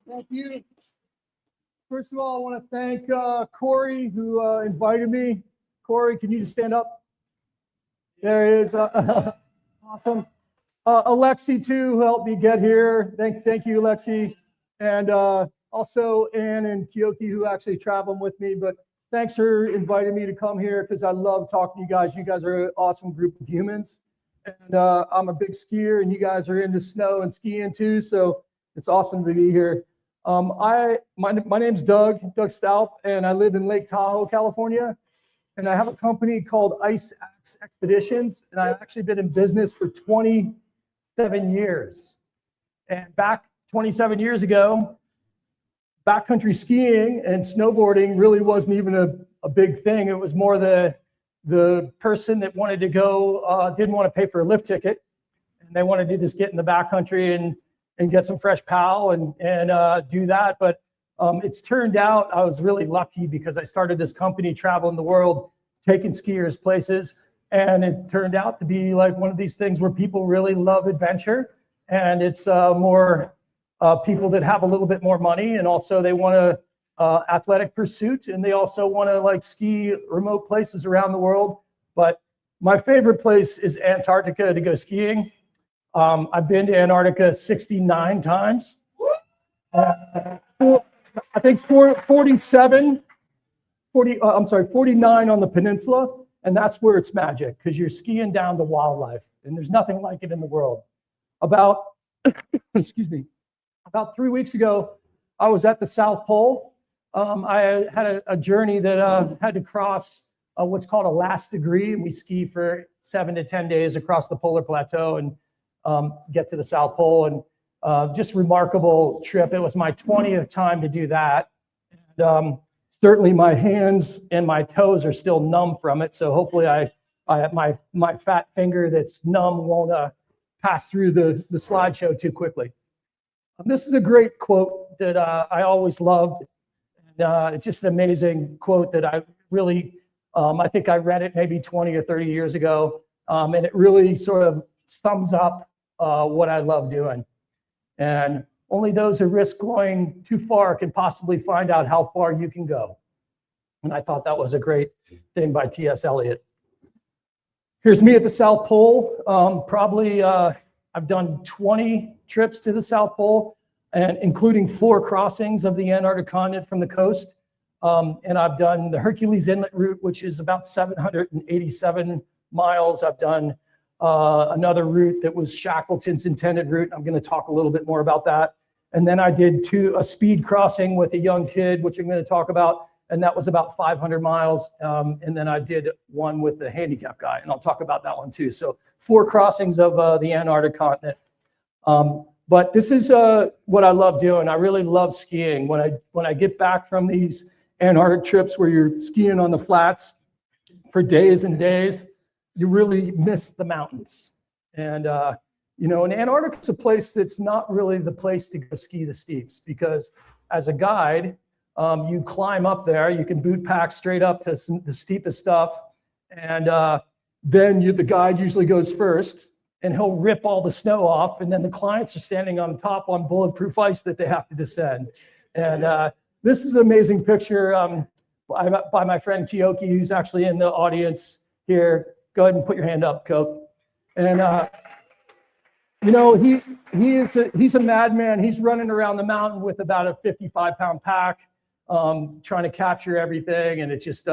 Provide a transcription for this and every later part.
Thank you. First of all, I want to thank Corey, who invited me. Corey, can you just stand up? There he is. Awesome. Alexi, too, who helped me get here. Thank you, Alexi. And also Ann and Kyoki, who actually traveled with me. But thanks for inviting me to come here because I love talking to you guys. You guys are an awesome group of humans. And I'm a big skier, and you guys are into snow and skiing, too. So it's awesome to be here. My name's Doug Stoup, and I live in Lake Tahoe, California. And I have a company called Ice Axe Expeditions, and I've actually been in business for 27 years. And back 27 years ago, backcountry skiing and snowboarding really wasn't even a big thing. It was more the person that wanted to go, didn't want to pay for a lift ticket, and they wanted to just get in the backcountry and get some fresh POW and do that. But it's turned out I was really lucky because I started this company traveling the world, taking skiers places. And it turned out to be like one of these things where people really love adventure. And it's more people that have a little bit more money, and also they want a athletic pursuit, and they also want to like ski remote places around the world. But my favorite place is Antarctica to go skiing. I've been to Antarctica 69 times. I think 49 on the peninsula, and that's where it's magic because you're skiing down the wildlife, and there's nothing like it in the world. About, excuse me, about 3 weeks ago, I was at the South Pole. I had a journey that had to cross what's called a last degree, and we ski for 7 to 10 days across the polar plateau and get to the South Pole. And just remarkable trip. It was my 20th time to do that. And, certainly my hands and my toes are still numb from it. So hopefully my fat finger that's numb won't pass through the slideshow too quickly. This is a great quote that I always loved. And, it's just an amazing quote that I really, I think I read it maybe 20 or 30 years ago. And it really sort of sums up what I love doing. And only those who risk going too far can possibly find out how far you can go. And I thought that was a great thing by T.S. Eliot. Here's me at the South Pole. Probably I've done 20 trips to the South Pole, and including 4 crossings of the Antarctic continent from the coast. And I've done the Hercules Inlet route, which is about 787 miles. I've done another route that was Shackleton's intended route. I'm going to talk a little bit more about that. And then I did a speed crossing with a young kid, which I'm going to talk about, and that was about 500 miles. And then I did one with the handicap guy, and I'll talk about that one too. So 4 crossings of the Antarctic continent. But this is what I love doing. I really love skiing. When I get back from these Antarctic trips where you're skiing on the flats for days and days, you really miss the mountains. And and Antarctica is a place that's not really the place to go ski the steeps, because as a guide, you climb up there, you can boot pack straight up to the steepest stuff, and then the guide usually goes first, and he'll rip all the snow off, and then the clients are standing on top on bulletproof ice that they have to descend. And this is an amazing picture by my friend Kyoki, who's actually in the audience here. Go ahead and put your hand up, Coke. And he's a madman. He's running around the mountain with about a 55-pound pack, trying to capture everything. And it's just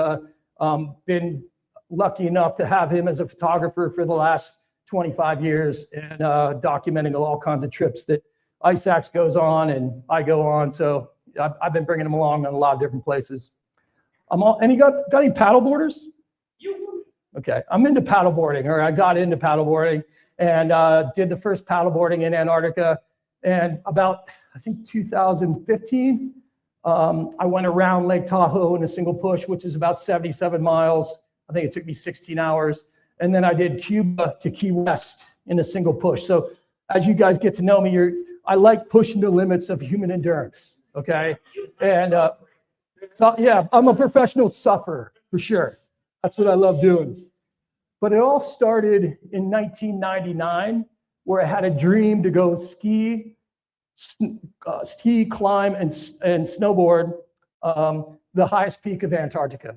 been lucky enough to have him as a photographer for the last 25 years, and documenting all kinds of trips that Ice Axe goes on and I go on. So I've been bringing him along in a lot of different places. And you got any paddle boarders? Okay, I'm into paddleboarding, or I got into paddleboarding, and did the first paddleboarding in Antarctica. And about, I think, 2015, I went around Lake Tahoe in a single push, which is about 77 miles. I think it took me 16 hours. And then I did Cuba to Key West in a single push. So as you guys get to know me, I like pushing the limits of human endurance, okay? And so, yeah, I'm a professional sufferer, for sure. That's what I love doing. But it all started in 1999, where I had a dream to go ski ski, climb, and snowboard the highest peak of Antarctica,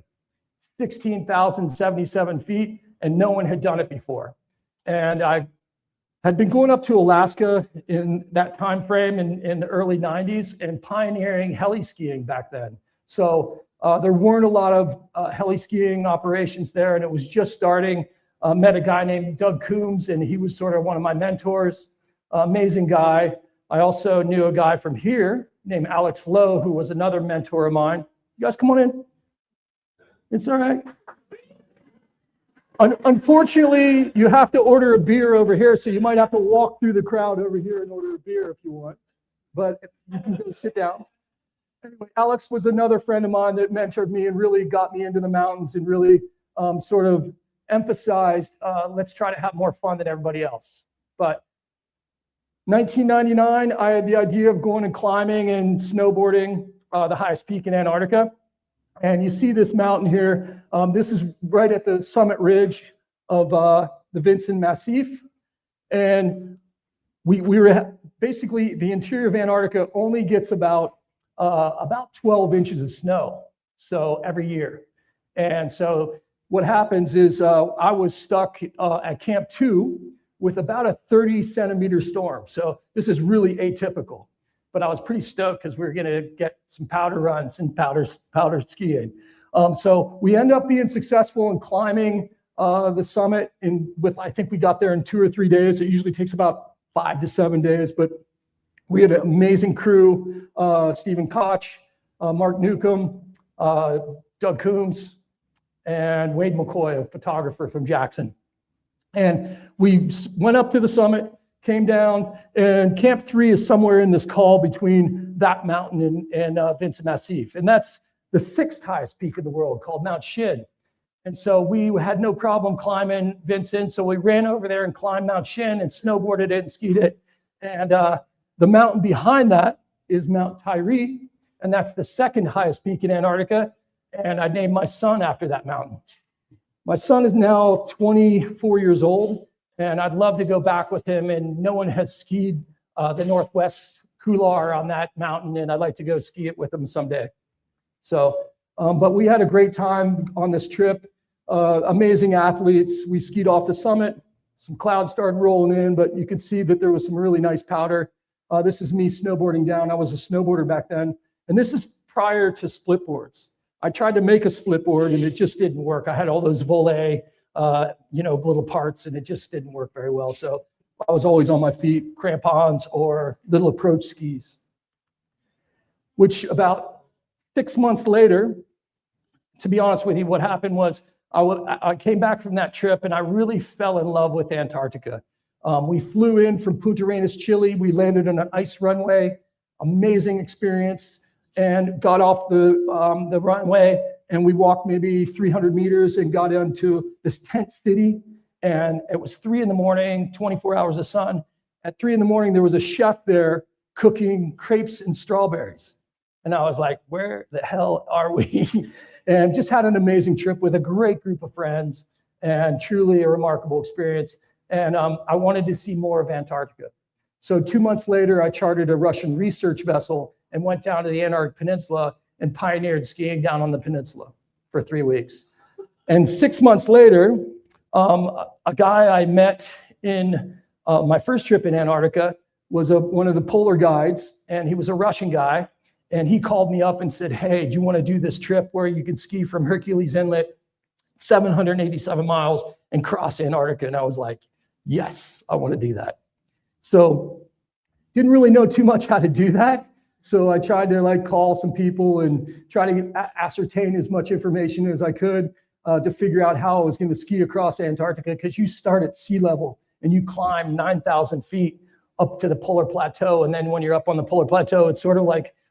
16,077 feet, and no one had done it before. And I had been going up to Alaska in that time frame in the early 90s and pioneering heli skiing back then. So there weren't a lot of heli skiing operations there, and it was just starting. Met a guy named Doug Coombs, and he was sort of one of my mentors. Amazing guy. I also knew a guy from here named Alex Lowe, who was another mentor of mine. You guys come on in. It's all right. Unfortunately, you have to order a beer over here, so you might have to walk through the crowd over here and order a beer if you want. But you can go sit down. Anyway, Alex was another friend of mine that mentored me and really got me into the mountains and really sort of emphasized, let's try to have more fun than everybody else. But 1999, I had the idea of going and climbing and snowboarding the highest peak in Antarctica. And you see this mountain here. This is right at the summit ridge of the Vinson Massif. And we were basically, the interior of Antarctica only gets about 12 inches of snow, so every year. And so what happens is I was stuck at Camp 2 with about a 30-centimeter storm. So this is really atypical. But I was pretty stoked because we were going to get some powder runs and powder skiing. So we end up being successful in climbing the summit. I think we got there in 2 or 3 days. It usually takes about 5 to 7 days. But we had an amazing crew: Stephen Koch, Mark Newcomb, Doug Coombs, and Wade McCoy, a photographer from Jackson. And we went up to the summit, came down, and Camp 3 is somewhere in this col between that mountain and Vinson Massif. And that's the 6th highest peak in the world, called Mount Shin. And so we had no problem climbing Vinson. So we ran over there and climbed Mount Shin and snowboarded it and skied it. And the mountain behind that is Mount Tyree. And that's the 2nd highest peak in Antarctica. And I named my son after that mountain. My son is now 24 years old. And I'd love to go back with him, and no one has skied the Northwest Couloir on that mountain, and I'd like to go ski it with him someday. So, but we had a great time on this trip. Amazing athletes. We skied off the summit. Some clouds started rolling in, but you could see that there was some really nice powder. This is me snowboarding down. I was a snowboarder back then, and this is prior to split boards. I tried to make a split board, and it just didn't work. I had all those volet little parts, and it just didn't work very well. So I was always on my feet, crampons or little approach skis, which about 6 months later, to be honest with you, what happened was I came back from that trip and I really fell in love with Antarctica. We flew in from Punta Arenas, Chile. We landed on an ice runway, amazing experience, and got off the runway. And we walked maybe 300 meters and got into this tent city. And it was 3 in the morning, 24 hours of sun. At 3 in the morning, there was a chef there cooking crepes and strawberries. And I was like, where the hell are we? And just had an amazing trip with a great group of friends and truly a remarkable experience. And I wanted to see more of Antarctica. So 2 months later, I chartered a Russian research vessel and went down to the Antarctic Peninsula and pioneered skiing down on the peninsula for 3 weeks. And 6 months later, a guy I met in my first trip in Antarctica was one of the polar guides, and he was a Russian guy. And he called me up and said, hey, do you want to do this trip where you can ski from Hercules Inlet, 787 miles, and cross Antarctica? And I was like, yes, I want to do that. So didn't really know too much how to do that. So I tried to call some people and try to ascertain as much information as I could to figure out how I was going to ski across Antarctica, because you start at sea level and you climb 9,000 feet up to the polar plateau. And then when you're up on the polar plateau, it sort of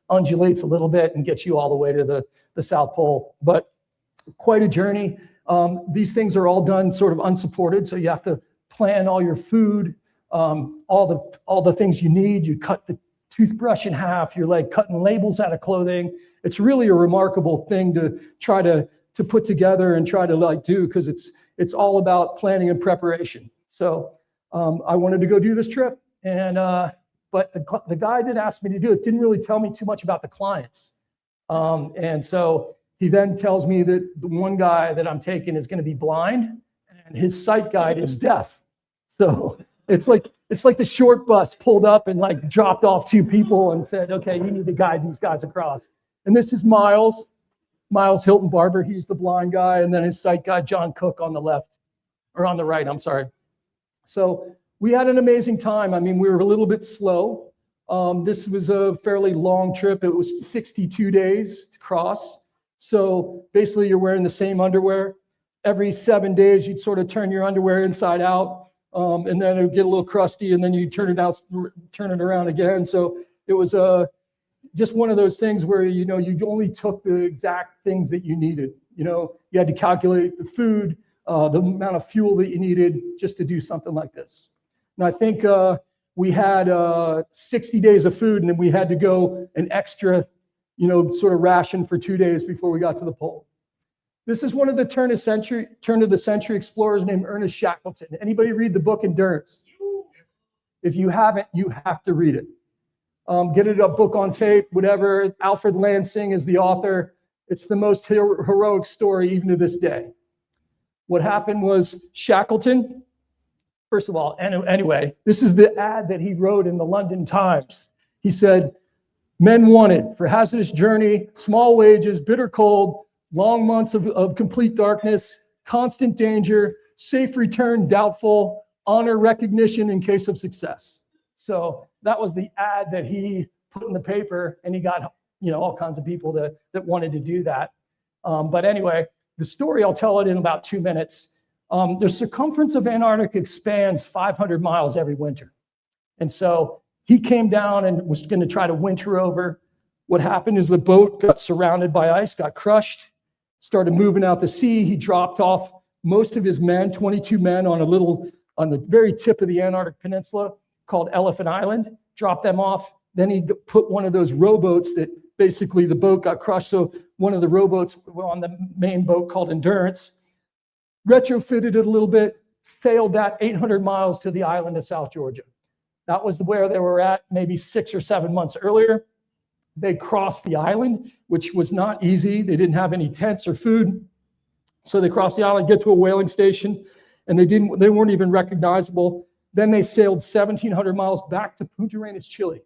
undulates a little bit and gets you all the way to the South Pole. But quite a journey. These things are all done sort of unsupported. So you have to plan all your food, all the things you need. You cut the toothbrush in half. You're cutting labels out of clothing. It's really a remarkable thing to try to put together and try to do, because it's all about planning and preparation. So I wanted to go do this trip, and but the guy that asked me to do it didn't really tell me too much about the clients. And so he then tells me that the one guy that I'm taking is going to be blind and his sight guide is deaf. So it's like the short bus pulled up and like dropped off 2 people and said, okay, you need to guide these guys across. And this is Miles Hilton Barber. He's the blind guy. And then his sight guide, John Cook, on the left, or on the right, I'm sorry. So we had an amazing time. I mean, we were a little bit slow. This was a fairly long trip. It was 62 days to cross. So basically you're wearing the same underwear. Every 7 days, you'd sort of turn your underwear inside out. And then it would get a little crusty, and then you turn it around again. So it was just one of those things where, you only took the exact things that you needed. You had to calculate the food, the amount of fuel that you needed just to do something like this. And I think we had 60 days of food, and then we had to go an extra, sort of ration for 2 days before we got to the pole. This is one of the turn of the century explorers named Ernest Shackleton. Anybody read the book Endurance? If you haven't, you have to read it. Get it a book on tape, whatever. Alfred Lansing is the author. It's the most heroic story even to this day. What happened was Shackleton, first of all, anyway, this is the ad that he wrote in the London Times. He said, men wanted for hazardous journey, small wages, bitter cold, long months of complete darkness, constant danger, safe return doubtful, honor recognition in case of success. So that was the ad that he put in the paper, and he got all kinds of people that wanted to do that. But anyway, the story, I'll tell it in about 2 minutes. The circumference of Antarctica expands 500 miles every winter. And so he came down and was going to try to winter over. What happened is the boat got surrounded by ice, got crushed, started moving out to sea. He dropped off most of his men, 22 men, on the very tip of the Antarctic Peninsula called Elephant Island, dropped them off. Then he put one of those rowboats that basically the boat got crushed. So one of the rowboats on the main boat called Endurance, retrofitted it a little bit, sailed that 800 miles to the island of South Georgia. That was where they were at maybe 6 or 7 months earlier. They crossed the island, which was not easy. They didn't have any tents or food. So they crossed the island, get to a whaling station, and they weren't even recognizable. Then they sailed 1,700 miles back to Punta Arenas, Chile,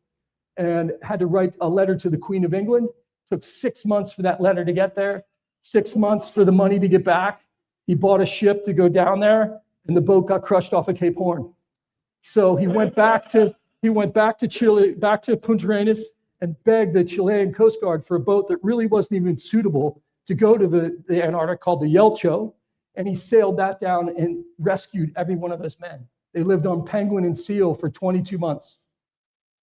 and had to write a letter to the Queen of England. Took 6 months for that letter to get there, 6 months for the money to get back. He bought a ship to go down there, and the boat got crushed off of Cape Horn. So he went back to Chile, back to Punta Arenas, and begged the Chilean Coast Guard for a boat that really wasn't even suitable to go to the Antarctic, called the Yelcho. And he sailed that down and rescued every one of those men. They lived on penguin and seal for 22 months.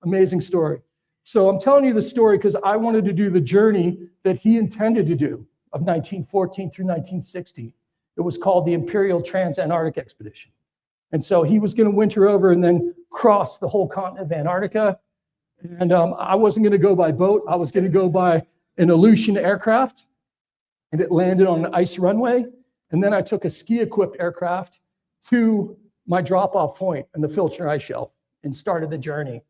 Amazing story. So I'm telling you the story because I wanted to do the journey that he intended to do of 1914 through 1960. It was called the Imperial Trans-Antarctic Expedition. And so he was going to winter over and then cross the whole continent of Antarctica. And I wasn't going to go by boat. I was going to go by an Aleutian aircraft, and it landed on an ice runway. And then I took a ski-equipped aircraft to my drop-off point in the Filchner Ice Shelf and started the journey.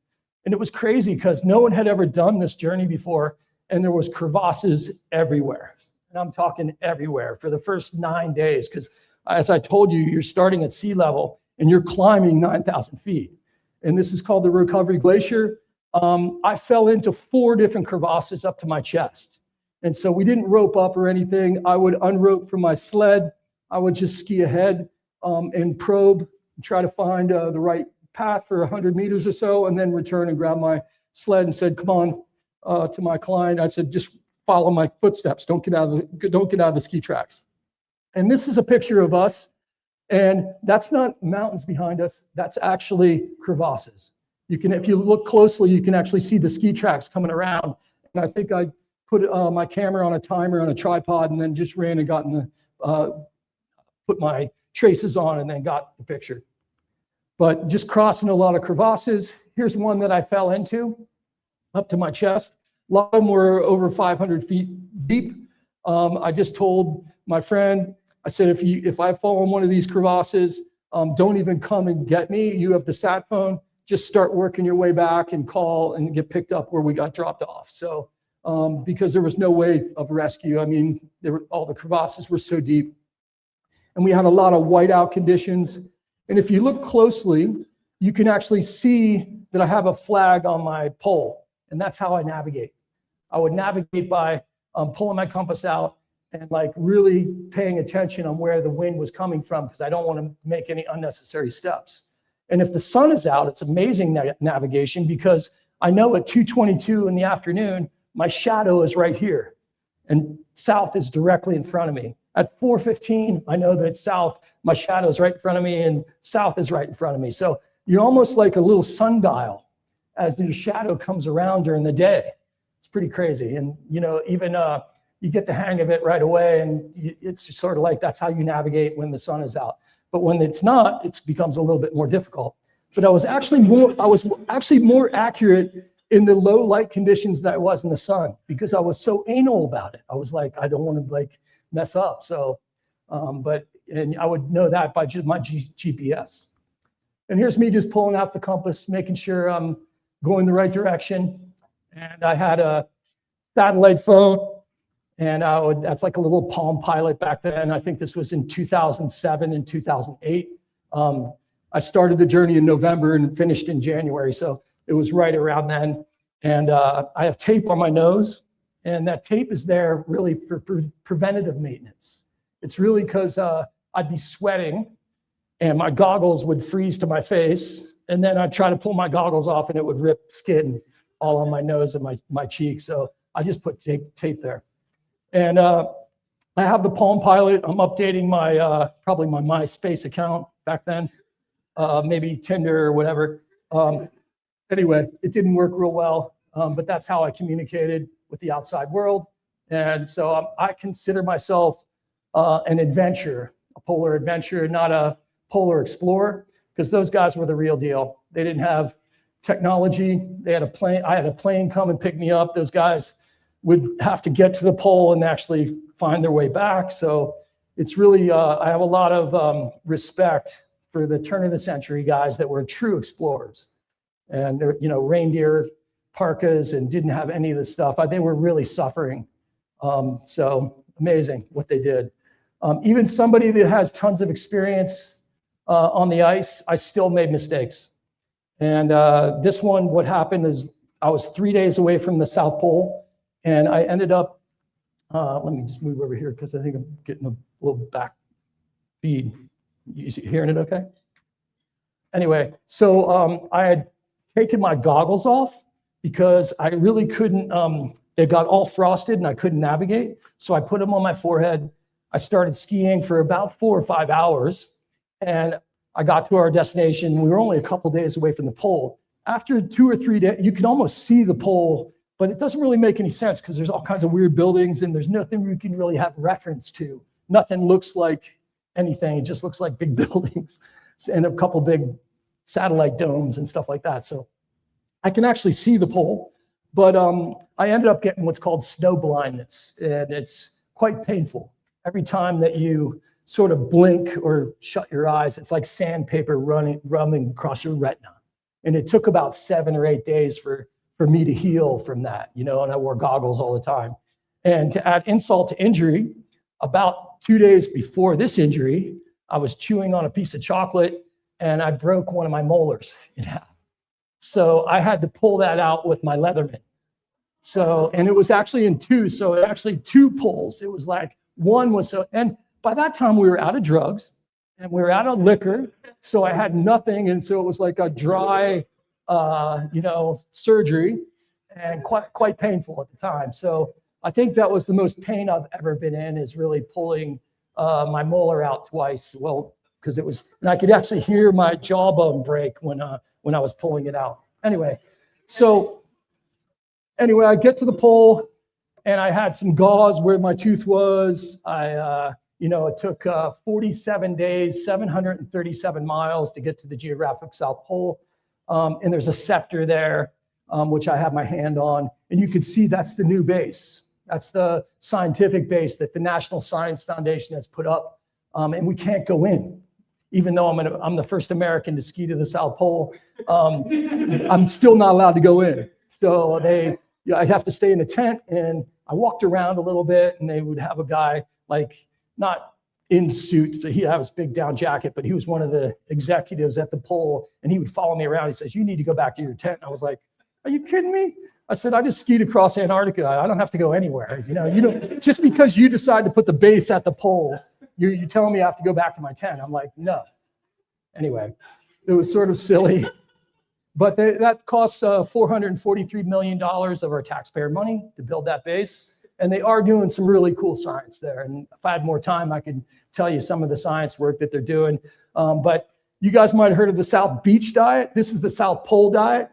And it was crazy because no one had ever done this journey before, and there was crevasses everywhere. And I'm talking everywhere for the first 9 days, because as I told you, you're starting at sea level and you're climbing 9,000 feet. And this is called the Recovery Glacier. I fell into 4 different crevasses up to my chest. And so we didn't rope up or anything. I would unrope from my sled. I would just ski ahead and probe, and try to find the right path for 100 meters or so, and then return and grab my sled and said, come on, to my client. I said, just follow my footsteps. Don't get out of the ski tracks. And this is a picture of us. And that's not mountains behind us. That's actually crevasses. You can, if you look closely, you can actually see the ski tracks coming around. And I think I put my camera on a timer on a tripod and then just ran and got in the, put my traces on and then got the picture. But just crossing a lot of crevasses. Here's one that I fell into up to my chest. A lot of them were over 500 feet deep. I just told my friend, I said, if I fall in one of these crevasses, don't even come and get me. You have the sat phone. just start working your way back and call and get picked up where we got dropped off. So because there was no way of rescue. I mean, all the crevasses were so deep. And we had a lot of whiteout conditions. And if you look closely, you can actually see that I have a flag on my pole. And that's how I navigate. I would navigate by pulling my compass out and like really paying attention on where the wind was coming from, because I don't want to make any unnecessary steps. And if the sun is out, it's amazing navigation, because I know at 2:22 in the afternoon, my shadow is right here and south is directly in front of me. At 4:15, I know that south, my shadow is right in front of me and south is right in front of me. So you're almost like a little sundial as your shadow comes around during the day. It's pretty crazy. And, you know, even you get the hang of it right away, and it's just sort of like that's how you navigate when the sun is out. But when it's not, it becomes a little bit more difficult. But I was actually more accurate in the low light conditions than I was in the sun, because I was so anal about it. I was like, I don't want to like mess up. So, and I would know that by just my GPS. And here's me just pulling out the compass, making sure I'm going the right direction. And I had a satellite phone, and that's like a little Palm Pilot back then. I think this was in 2007 and 2008. I started the journey in November and finished in January. So it was right around then. And I have tape on my nose, and that tape is there really for preventative maintenance. It's really because I'd be sweating and my goggles would freeze to my face. And then I'd try to pull my goggles off and it would rip skin all on my nose and my cheeks. So I just put tape there. And I have the Palm Pilot. I'm updating my probably my MySpace account back then, maybe Tinder or whatever. Anyway, it didn't work real well, but that's how I communicated with the outside world. And so I consider myself an adventurer, a polar adventurer, not a polar explorer, because those guys were the real deal. They didn't have technology. They had a plane. I had a plane come and pick me up. Those guys would have to get to the pole and actually find their way back. So it's really, I have a lot of respect for the turn of the century guys that were true explorers. And they're, you know, reindeer parkas and didn't have any of this stuff. They were really suffering. So amazing what they did. Even somebody that has tons of experience on the ice, I still made mistakes. And this one, what happened is I was 3 days away from the South Pole, and I ended up, let me just move over here because I think I'm getting a little back feed. You hearing it okay? Anyway, so I had taken my goggles off because I really couldn't, it got all frosted and I couldn't navigate. So I put them on my forehead. I started skiing for about 4 or 5 hours, and I got to our destination. We were only a couple days away from the pole. After 2 or 3 days, you can almost see the pole, but it doesn't really make any sense because there's all kinds of weird buildings and there's nothing you can really have reference to. Nothing looks like anything. It just looks like big buildings and a couple big satellite domes and stuff like that. So I can actually see the pole, but I ended up getting what's called snow blindness, and it's quite painful. Every time that you sort of blink or shut your eyes, it's like sandpaper running across your retina. And it took about 7 or 8 days for me to heal from that, you know, and I wore goggles all the time. And to add insult to injury, about 2 days before this injury, I was chewing on a piece of chocolate and I broke one of my molars in half. So I had to pull that out with my Leatherman. So, and it was actually in two, so actually 2 pulls. It was like one was so, and by that time we were out of drugs and we were out of liquor. So I had nothing. And so it was like a dry, you know, surgery, and quite painful at the time. So I think that was the most pain I've ever been in, is really pulling my molar out twice. Well, because it was, and I could actually hear my jawbone break when I was pulling it out. Anyway, I get to the pole and I had some gauze where my tooth was. You know, it took 47 days, 737 miles to get to the geographic South Pole. And there's a scepter there, which I have my hand on. And you can see that's the new base. That's the scientific base that the National Science Foundation has put up. And we can't go in. even though I'm the first American to ski to the South Pole, I'm still not allowed to go in. So I have to stay in a tent, and I walked around a little bit, and they would have a guy, like, not in suit, he had his big down jacket, but he was one of the executives at the pole, and he would follow me around. He says, "You need to go back to your tent." I was like, "Are you kidding me?" I said, "I just skied across Antarctica. I don't have to go anywhere. You don't, just because you decide to put the base at the pole, you're telling me I have to go back to my tent." I'm like, "No." Anyway, it was sort of silly, but that costs $443 million of our taxpayer money to build that base. And they are doing some really cool science there. And if I had more time, I could tell you some of the science work that they're doing. But you guys might have heard of the South Beach diet. This is the South Pole diet.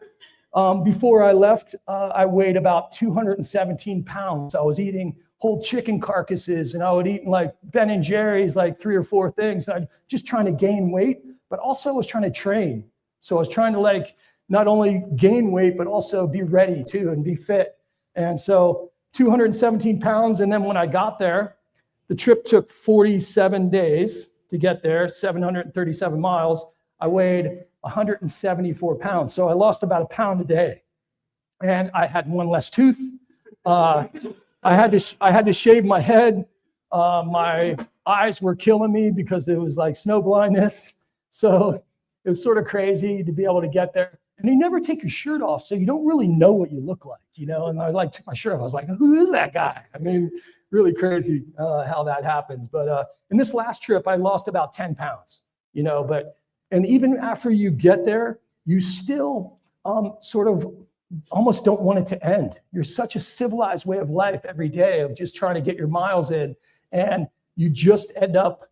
Before I left, I weighed about 217 pounds. I was eating whole chicken carcasses, and I would eat like Ben & Jerry's, like 3 or 4 things. And I'm just trying to gain weight, but also I was trying to train. So I was trying to like not only gain weight, but also be ready too and be fit. And so 217 pounds. And then when I got there, the trip took 47 days to get there, 737 miles. I weighed 174 pounds. So I lost about a pound a day. And I had one less tooth. I had to shave my head. My eyes were killing me because it was like snow blindness. So it was sort of crazy to be able to get there. And you never take your shirt off, so you don't really know what you look like, And I like took my shirt off. I was like, "Who is that guy?" I mean, really crazy how that happens. But in this last trip, I lost about 10 pounds, and even after you get there, you still sort of almost don't want it to end. You're such a civilized way of life every day of just trying to get your miles in, and you just end up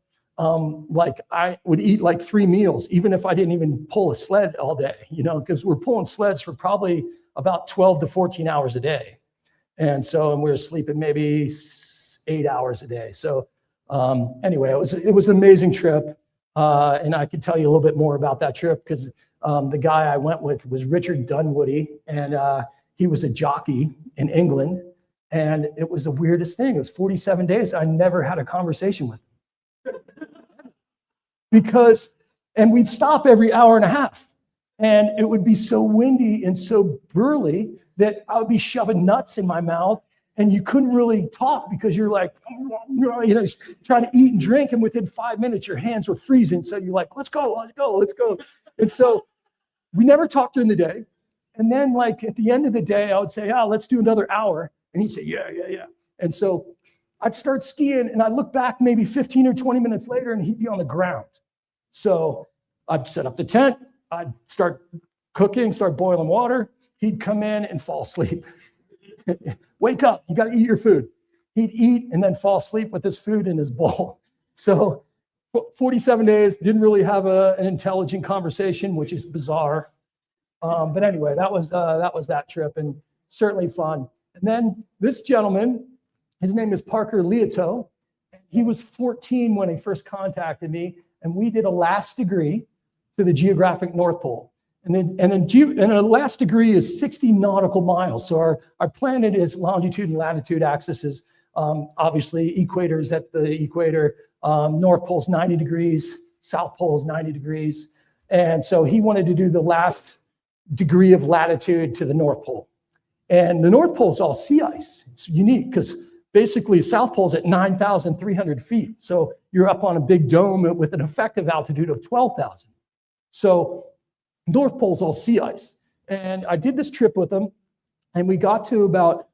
like I would eat like 3 meals, even if I didn't even pull a sled all day, because we're pulling sleds for probably about 12 to 14 hours a day. And we were sleeping maybe 8 hours a day. So anyway, it was an amazing trip. And I could tell you a little bit more about that trip because the guy I went with was Richard Dunwoody, and he was a jockey in England. And it was the weirdest thing. It was 47 days. I never had a conversation with him. And we'd stop every hour and a half, and it would be so windy and so burly that I would be shoving nuts in my mouth, and you couldn't really talk because you're like, trying to eat and drink, and within 5 minutes your hands were freezing. So you're like, let's go. And so we never talked during the day. And then like at the end of the day, I would say, let's do another hour. And he'd say, yeah. And so I'd start skiing, and I'd look back maybe 15 or 20 minutes later, and he'd be on the ground. So I'd set up the tent, I'd start cooking, start boiling water. He'd come in and fall asleep. Wake up, you got to eat your food. He'd eat and then fall asleep with his food in his bowl. So 47 days, didn't really have an intelligent conversation, which is bizarre. But anyway, that was that trip, and certainly fun. And then this gentleman, his name is Parker Leoto. He was 14 when he first contacted me, and we did a last degree to the geographic North Pole. And a last degree is 60 nautical miles. So our planet is longitude and latitude axes. Obviously, equator is at the equator. North Pole's 90 degrees. South Pole's 90 degrees. And so he wanted to do the last degree of latitude to the North Pole. And the North Pole is all sea ice. It's unique because basically South Pole's at 9,300 feet. So you're up on a big dome with an effective altitude of 12,000. So North Pole's all sea ice. And I did this trip with them, and we got to about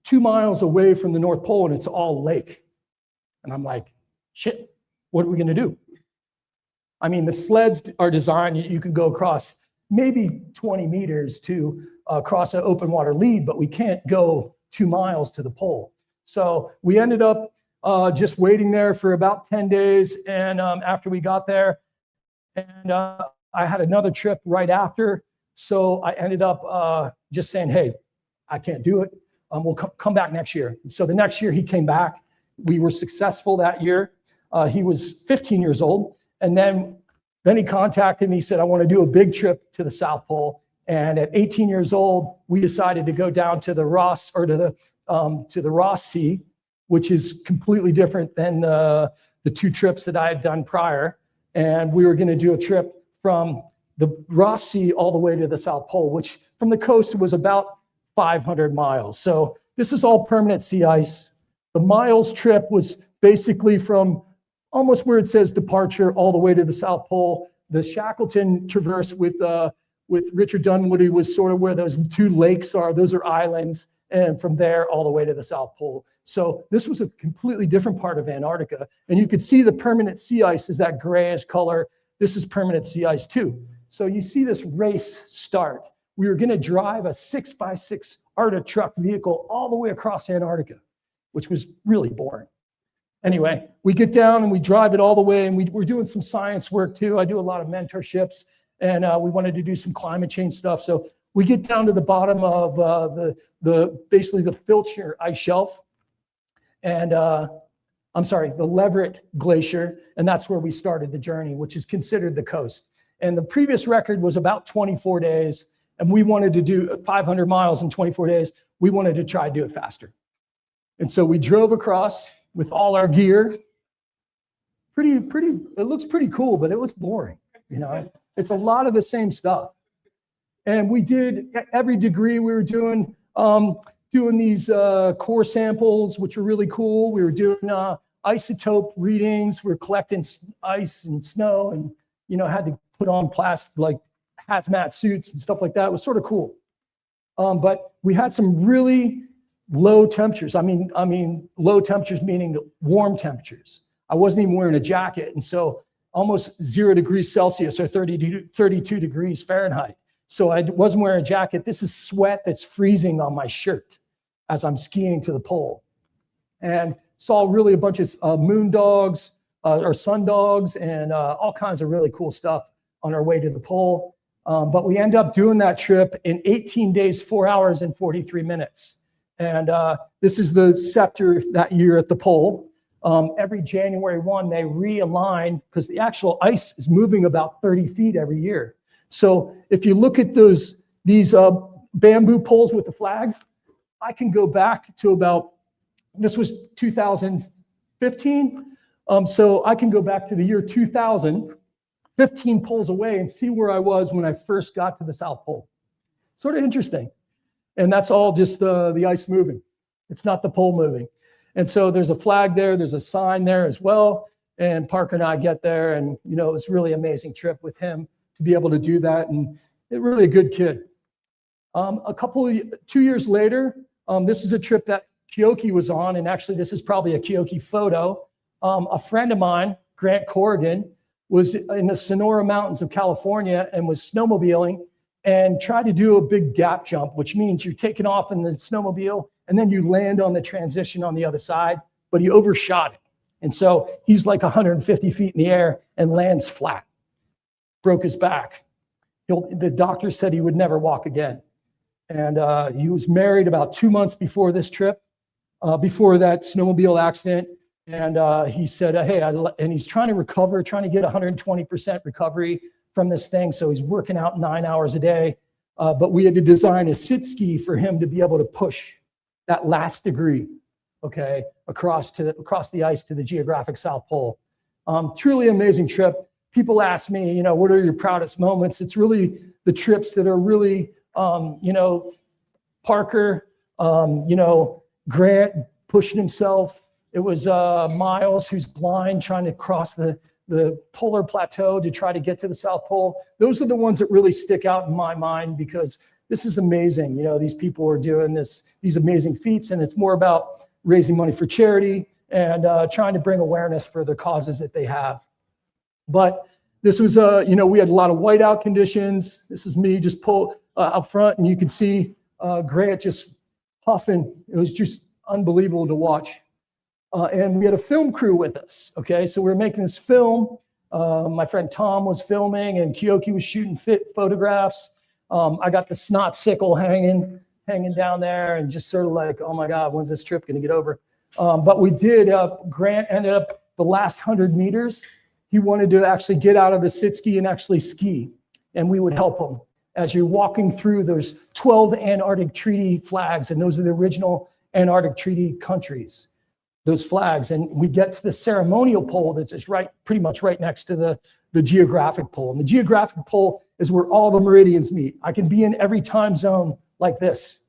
2 miles away from the North Pole, and it's all lake. And I'm like, shit, what are we going to do? I mean, the sleds are designed, you can go across maybe 20 meters to cross an open water lead, but we can't go 2 miles to the pole. So we ended up just waiting there for about 10 days. And after we got there, and I had another trip right after. So I ended up just saying, hey, I can't do it. We'll come back next year. So the next year he came back. We were successful that year. He was 15 years old. And then he contacted me, said, I want to do a big trip to the South Pole. And at 18 years old, we decided to go down to the Ross Sea, which is completely different than the 2 trips that I had done prior. And we were going to do a trip from the Ross Sea all the way to the South Pole, which from the coast was about 500 miles. So this is all permanent sea ice. The miles trip was basically from almost where it says departure all the way to the South Pole. The Shackleton Traverse with Richard Dunwoody was sort of where those two lakes are. Those are islands. And from there all the way to the South Pole. So this was a completely different part of Antarctica. And you could see the permanent sea ice is that grayish color. This is permanent sea ice too. So you see this race start. We were going to drive a 6x6 Arctic truck vehicle all the way across Antarctica, which was really boring. Anyway, we get down and we drive it all the way, and we're doing some science work too. I do a lot of mentorships, and we wanted to do some climate change stuff. So we get down to the bottom of basically the Filchner ice shelf, and I'm sorry, the Leverett Glacier, and that's where we started the journey, which is considered the coast. And the previous record was about 24 days, and we wanted to do 500 miles in 24 days. We wanted to try to do it faster. And so we drove across with all our gear. It looks pretty cool, but it was boring. You know, it's a lot of the same stuff. And we did every degree. We were doing these core samples, which were really cool. We were doing isotope readings. We were collecting ice and snow, and had to put on plastic like hazmat suits and stuff like that. It was sort of cool. But we had some really low temperatures. I mean low temperatures meaning warm temperatures. I wasn't even wearing a jacket, and so almost 0 degrees Celsius or 32 degrees Fahrenheit. So I wasn't wearing a jacket. This is sweat that's freezing on my shirt as I'm skiing to the pole. And saw really a bunch of moon dogs or sun dogs and all kinds of really cool stuff on our way to the pole. But we end up doing that trip in 18 days, 4 hours and 43 minutes. And this is the scepter that year at the pole. Every January 1, they realign because the actual ice is moving about 30 feet every year. So if you look at these bamboo poles with the flags, I can go back to about, this was 2015. So I can go back to the year 2000, 15 poles away, and see where I was when I first got to the South Pole. Sort of interesting. And that's all just the ice moving. It's not the pole moving. And so there's a flag there. There's a sign there as well. And Parker and I get there, and it was a really amazing trip with him to be able to do that. And really a good kid. 2 years later, this is a trip that Keoki was on. And actually, this is probably a Keoki photo. A friend of mine, Grant Corrigan, was in the Sonora Mountains of California and was snowmobiling and tried to do a big gap jump, which means you're taking off in the snowmobile and then you land on the transition on the other side, but he overshot it. And so he's like 150 feet in the air and lands flat, broke his back. The doctor said he would never walk again. And he was married about 2 months before this trip, before that snowmobile accident. And he said, hey, and he's trying to recover, trying to get 120% recovery from this thing. So he's working out 9 hours a day. But we had to design a sit ski for him to be able to push that last degree, okay, across the ice to the geographic South Pole. Truly amazing trip. People ask me, what are your proudest moments? It's really the trips that are really, Parker, Grant pushing himself. It was Miles, who's blind, trying to cross the polar plateau to try to get to the South Pole. Those are the ones that really stick out in my mind because this is amazing. These people are doing these amazing feats, and it's more about raising money for charity and trying to bring awareness for the causes that they have. But this was, we had a lot of whiteout conditions. This is me just pull up front, and you can see Grant just puffing. It was just unbelievable to watch. And we had a film crew with us, okay? So we were making this film. My friend Tom was filming, and Keoki was shooting photographs. I got the snot sickle hanging down there and just sort of like, oh my God, when's this trip gonna get over? But we did, Grant ended up the last 100 meters. He wanted to actually get out of the sit ski and actually ski, and we would help him. As you're walking through those 12 Antarctic Treaty flags, and those are the original Antarctic Treaty countries, those flags. And we get to the ceremonial pole that's just pretty much right next to the the geographic pole. And the geographic pole is where all the meridians meet. I can be in every time zone like this,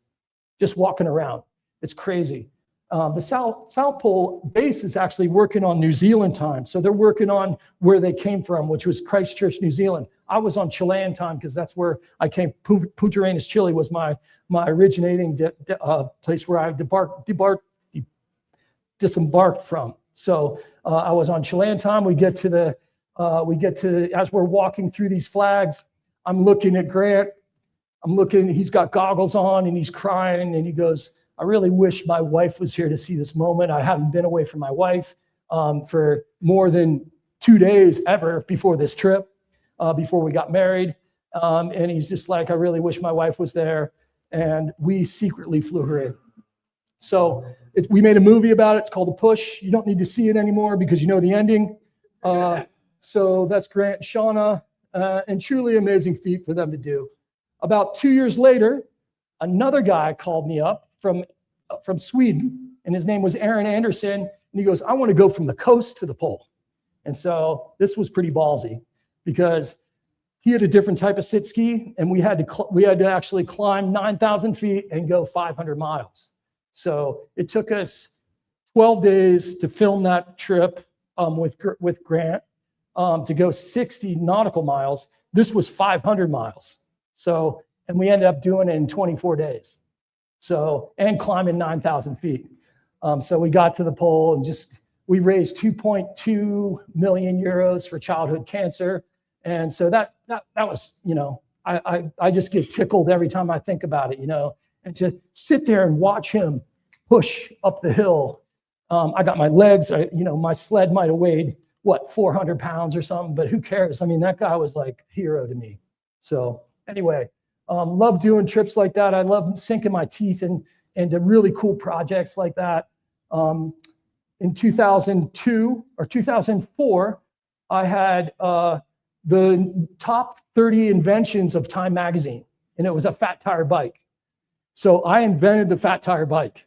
just walking around. It's crazy. The South Pole base is actually working on New Zealand time. So they're working on where they came from, which was Christchurch, New Zealand. I was on Chilean time because that's where I came. Punta Arenas, Chile was my originating place where I disembarked from. So I was on Chilean time. We get to as we're walking through these flags, I'm looking at Grant. He's got goggles on and he's crying and he goes, I really wish my wife was here to see this moment. I haven't been away from my wife for more than 2 days ever before this trip, before we got married. And he's just like, I really wish my wife was there. And we secretly flew her in. So we made a movie about it. It's called The Push. You don't need to see it anymore because you know the ending. So that's Grant and Shauna, and truly amazing feat for them to do. About 2 years later, another guy called me up from Sweden, and his name was Aaron Anderson, and he goes, I want to go from the coast to the pole. And so this was pretty ballsy because he had a different type of sit ski, and we had to actually climb 9,000 feet and go 500 miles. So it took us 12 days to film that trip with Grant to go 60 nautical miles. This was 500 miles. So, and we ended up doing it in 24 days. So, and climbing 9,000 feet. So we got to the pole and we raised 2.2 million euros for childhood cancer. And so that was, I just get tickled every time I think about it, and to sit there and watch him push up the hill. I got my legs, my sled might've weighed 400 pounds or something, but who cares? I mean, that guy was like a hero to me. So anyway, love doing trips like that. I love sinking my teeth into really cool projects like that. In 2002 or 2004, I had the top 30 inventions of Time magazine, and it was a fat tire bike. So I invented the fat tire bike.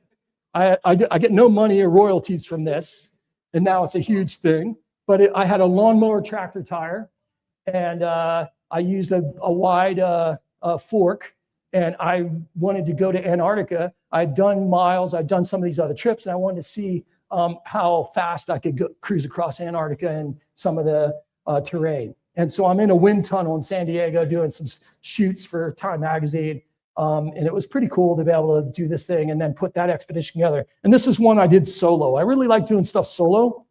I get no money or royalties from this, and now it's a huge thing. But I had a lawnmower tractor tire, and I used a wide fork, and I wanted to go to Antarctica. I'd done miles, I'd done some of these other trips, and I wanted to see how fast I could cruise across Antarctica and some of the terrain. And so I'm in a wind tunnel in San Diego doing some shoots for Time magazine. And it was pretty cool to be able to do this thing and then put that expedition together. And this is one I did solo. I really like doing stuff solo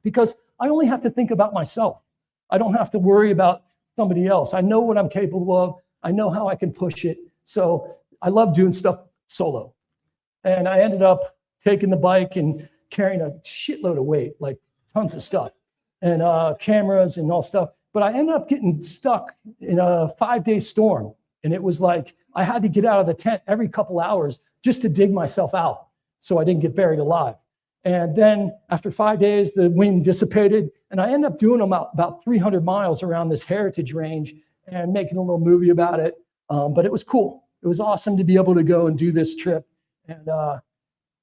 because I only have to think about myself. I don't have to worry about somebody else. I know what I'm capable of. I know how I can push it. So I love doing stuff solo. And I ended up taking the bike and carrying a shitload of weight, like tons of stuff and cameras and all stuff. But I ended up getting stuck in a 5-day storm. And it was like, I had to get out of the tent every couple hours just to dig myself out so I didn't get buried alive. And then after 5 days, the wind dissipated, and I ended up doing about 300 miles around this heritage range and making a little movie about it. But it was cool. It was awesome to be able to go and do this trip. And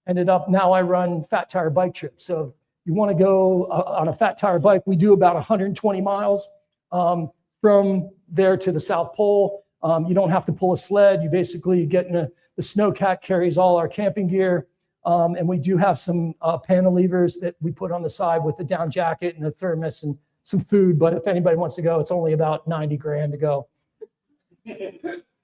ended up, now I run fat tire bike trips. So if you want to go on a fat tire bike, we do about 120 miles from there to the South Pole. You don't have to pull a sled. You basically get in the snowcat carries all our camping gear. And we do have some panel levers that we put on the side with the down jacket and a thermos and some food. But if anybody wants to go, it's only about 90 grand to go.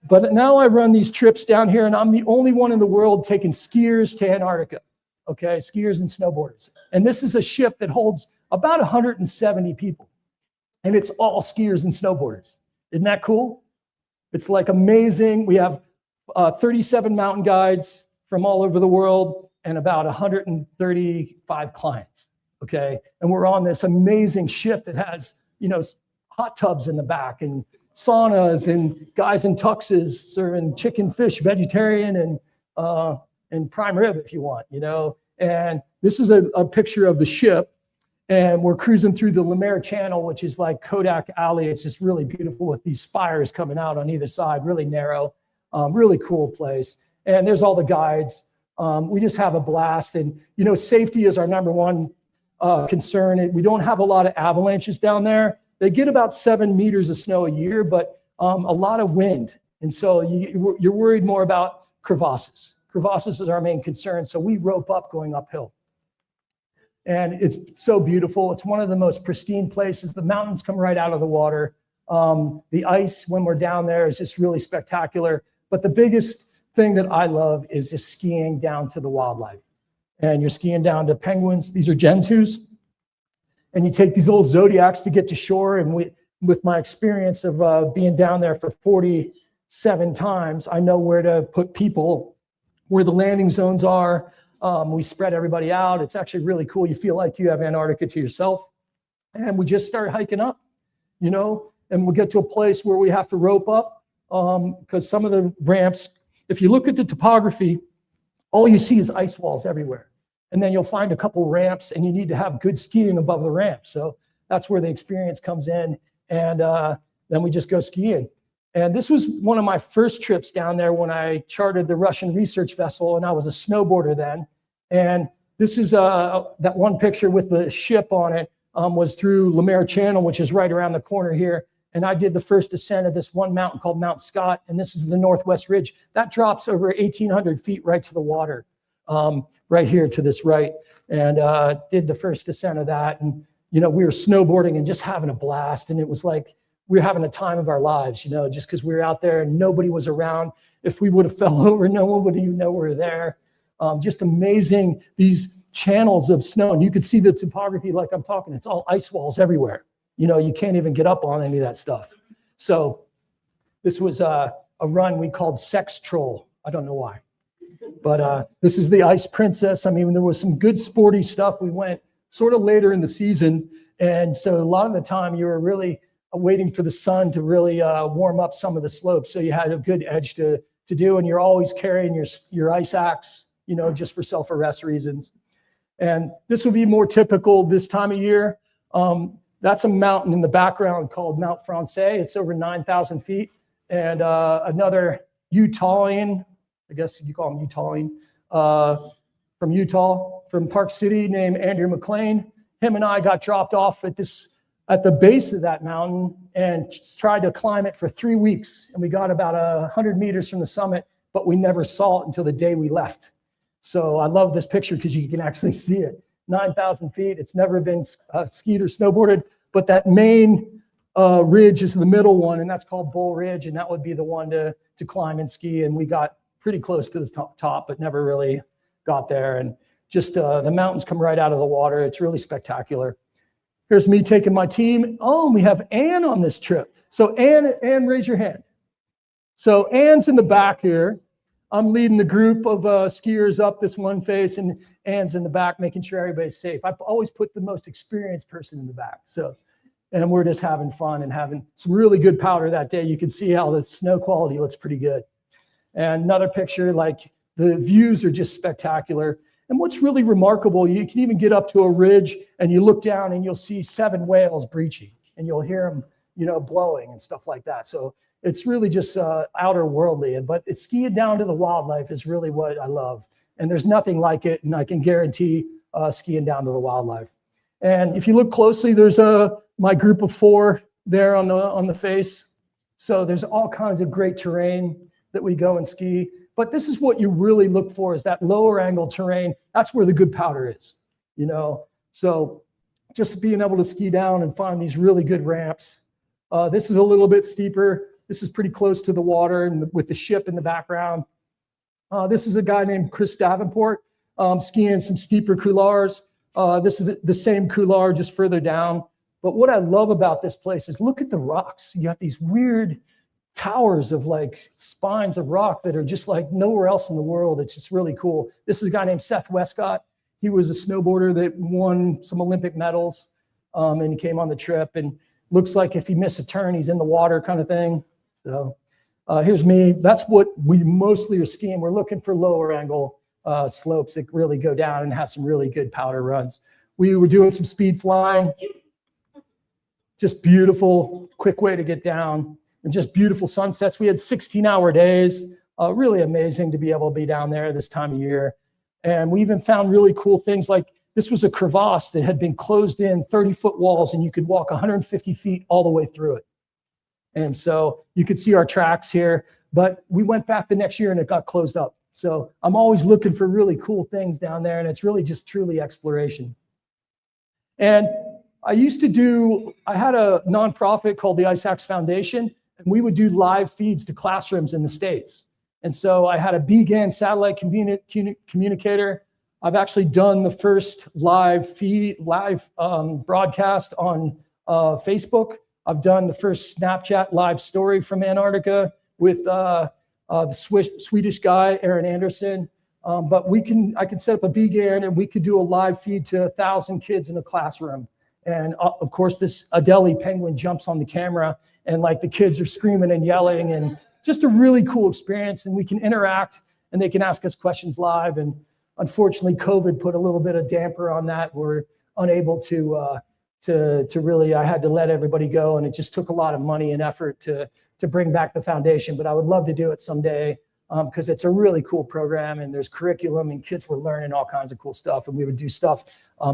But now I run these trips down here, and I'm the only one in the world taking skiers to Antarctica. Okay, skiers and snowboarders. And this is a ship that holds about 170 people. And it's all skiers and snowboarders. Isn't that cool? It's like amazing. We have 37 mountain guides from all over the world and about 135 clients, okay? And we're on this amazing ship that has, hot tubs in the back and saunas and guys in tuxes serving chicken, fish, vegetarian, and prime rib if you want, And this is a picture of the ship. And we're cruising through the Lemaire Channel, which is like Kodak Alley. It's just really beautiful with these spires coming out on either side, really narrow, really cool place. And there's all the guides. We just have a blast. And, safety is our number one concern. We don't have a lot of avalanches down there. They get about 7 meters of snow a year, but a lot of wind. And so you're worried more about crevasses. Crevasses is our main concern, so we rope up going uphill. And it's so beautiful. It's one of the most pristine places. The mountains come right out of the water. The ice, when we're down there, is just really spectacular. But the biggest thing that I love is just skiing down to the wildlife. And you're skiing down to penguins. These are gentoos. And you take these little zodiacs to get to shore. And with my experience of being down there for 47 times, I know where to put people, where the landing zones are. We spread everybody out. It's actually really cool. You feel like you have Antarctica to yourself. And we just start hiking up, you know, and we get to a place where we have to rope up because some of the ramps, if you look at the topography, all you see is ice walls everywhere. And then you'll find a couple ramps and you need to have good skiing above the ramp. So that's where the experience comes in. And then we just go skiing. And this was one of my first trips down there when I chartered the Russian research vessel, and I was a snowboarder then. And this is that one picture with the ship on it was through Lemaire Channel, which is right around the corner here. And I did the first ascent of this one mountain called Mount Scott, and this is the Northwest Ridge. That drops over 1,800 feet right to the water, right here to this right. And did the first ascent of that. And, you know, we were snowboarding and just having a blast. And it was like, we were having a time of our lives, you know, just because we were out there and nobody was around. If we would have fell over, no one would even know we were there. Just amazing, these channels of snow. And you could see the topography like I'm talking. It's all ice walls everywhere. You know, you can't even get up on any of that stuff. So this was a run we called Sex Troll. I don't know why. But this is the Ice Princess. I mean, there was some good sporty stuff. We went sort of later in the season. And so a lot of the time you were really waiting for the sun to really warm up some of the slopes. So you had a good edge to do, and you're always carrying your ice axe, you know, just for self-arrest reasons. And this would be more typical this time of year. That's a mountain in the background called Mount Francais. It's over 9,000 feet. And another Utahian, I guess you call him Utahian, from Utah, from Park City, named Andrew McLean. Him and I got dropped off at the base of that mountain and tried to climb it for 3 weeks. And we got about 100 meters from the summit, but we never saw it until the day we left. So I love this picture because you can actually see it. 9,000 feet. It's never been skied or snowboarded, but that main ridge is the middle one, and that's called Bull Ridge, and that would be the one to climb and ski. And we got pretty close to the top, but never really got there. And just the mountains come right out of the water. It's really spectacular. Here's me taking my team. Oh, we have Ann on this trip. So Ann, raise your hand. So Ann's in the back here. I'm leading the group of skiers up this one face, and Ann's in the back, making sure everybody's safe. I've always put the most experienced person in the back. So, and we're just having fun and having some really good powder that day. You can see how the snow quality looks pretty good. And another picture, like the views are just spectacular. And what's really remarkable, you can even get up to a ridge and you look down and you'll see 7 whales breaching, and you'll hear them, you know, blowing and stuff like that. So it's really just outer worldly. But it's skiing down to the wildlife is really what I love. And there's nothing like it. And I can guarantee skiing down to the wildlife. And if you look closely, there's my group of 4 there on the face. So there's all kinds of great terrain that we go and ski. But this is what you really look for, is that lower angle terrain. That's where the good powder is, you know. So just being able to ski down and find these really good ramps. This is a little bit steeper. This is pretty close to the water and with the ship in the background. This is a guy named Chris Davenport skiing some steeper couloirs. This is the same couloir just further down. But what I love about this place is look at the rocks. You have these weird towers of like spines of rock that are just like nowhere else in the world. It's just really cool. This is a guy named Seth Westcott. He was a snowboarder that won some Olympic medals, and he came on the trip, and looks like if he missed a turn, he's in the water kind of thing. So here's me. That's what we mostly are skiing. We're looking for lower angle slopes that really go down and have some really good powder runs. We were doing some speed flying. Just beautiful, quick way to get down. And just beautiful sunsets. We had 16-hour days. Really amazing to be able to be down there this time of year. And we even found really cool things like this was a crevasse that had been closed in 30-foot walls, and you could walk 150 feet all the way through it. And so you could see our tracks here, but we went back the next year and it got closed up. So I'm always looking for really cool things down there, and it's really just truly exploration. And I had a nonprofit called the Ice Axe Foundation, and we would do live feeds to classrooms in the States. And so I had a BGAN satellite communicator. I've actually done the first live broadcast on Facebook. I've done the first Snapchat live story from Antarctica with the Swedish guy, Aaron Anderson. But I can set up a BGAN and we could do a live feed to 1,000 kids in a classroom. And of course, this Adelie penguin jumps on the camera, and like the kids are screaming and yelling, and just a really cool experience. And we can interact, and they can ask us questions live. And unfortunately, COVID put a little bit of damper on that. We're unable to really, I had to let everybody go, and it just took a lot of money and effort to bring back the foundation. But I would love to do it someday, because it's a really cool program, and there's curriculum, and kids were learning all kinds of cool stuff. And we would do stuff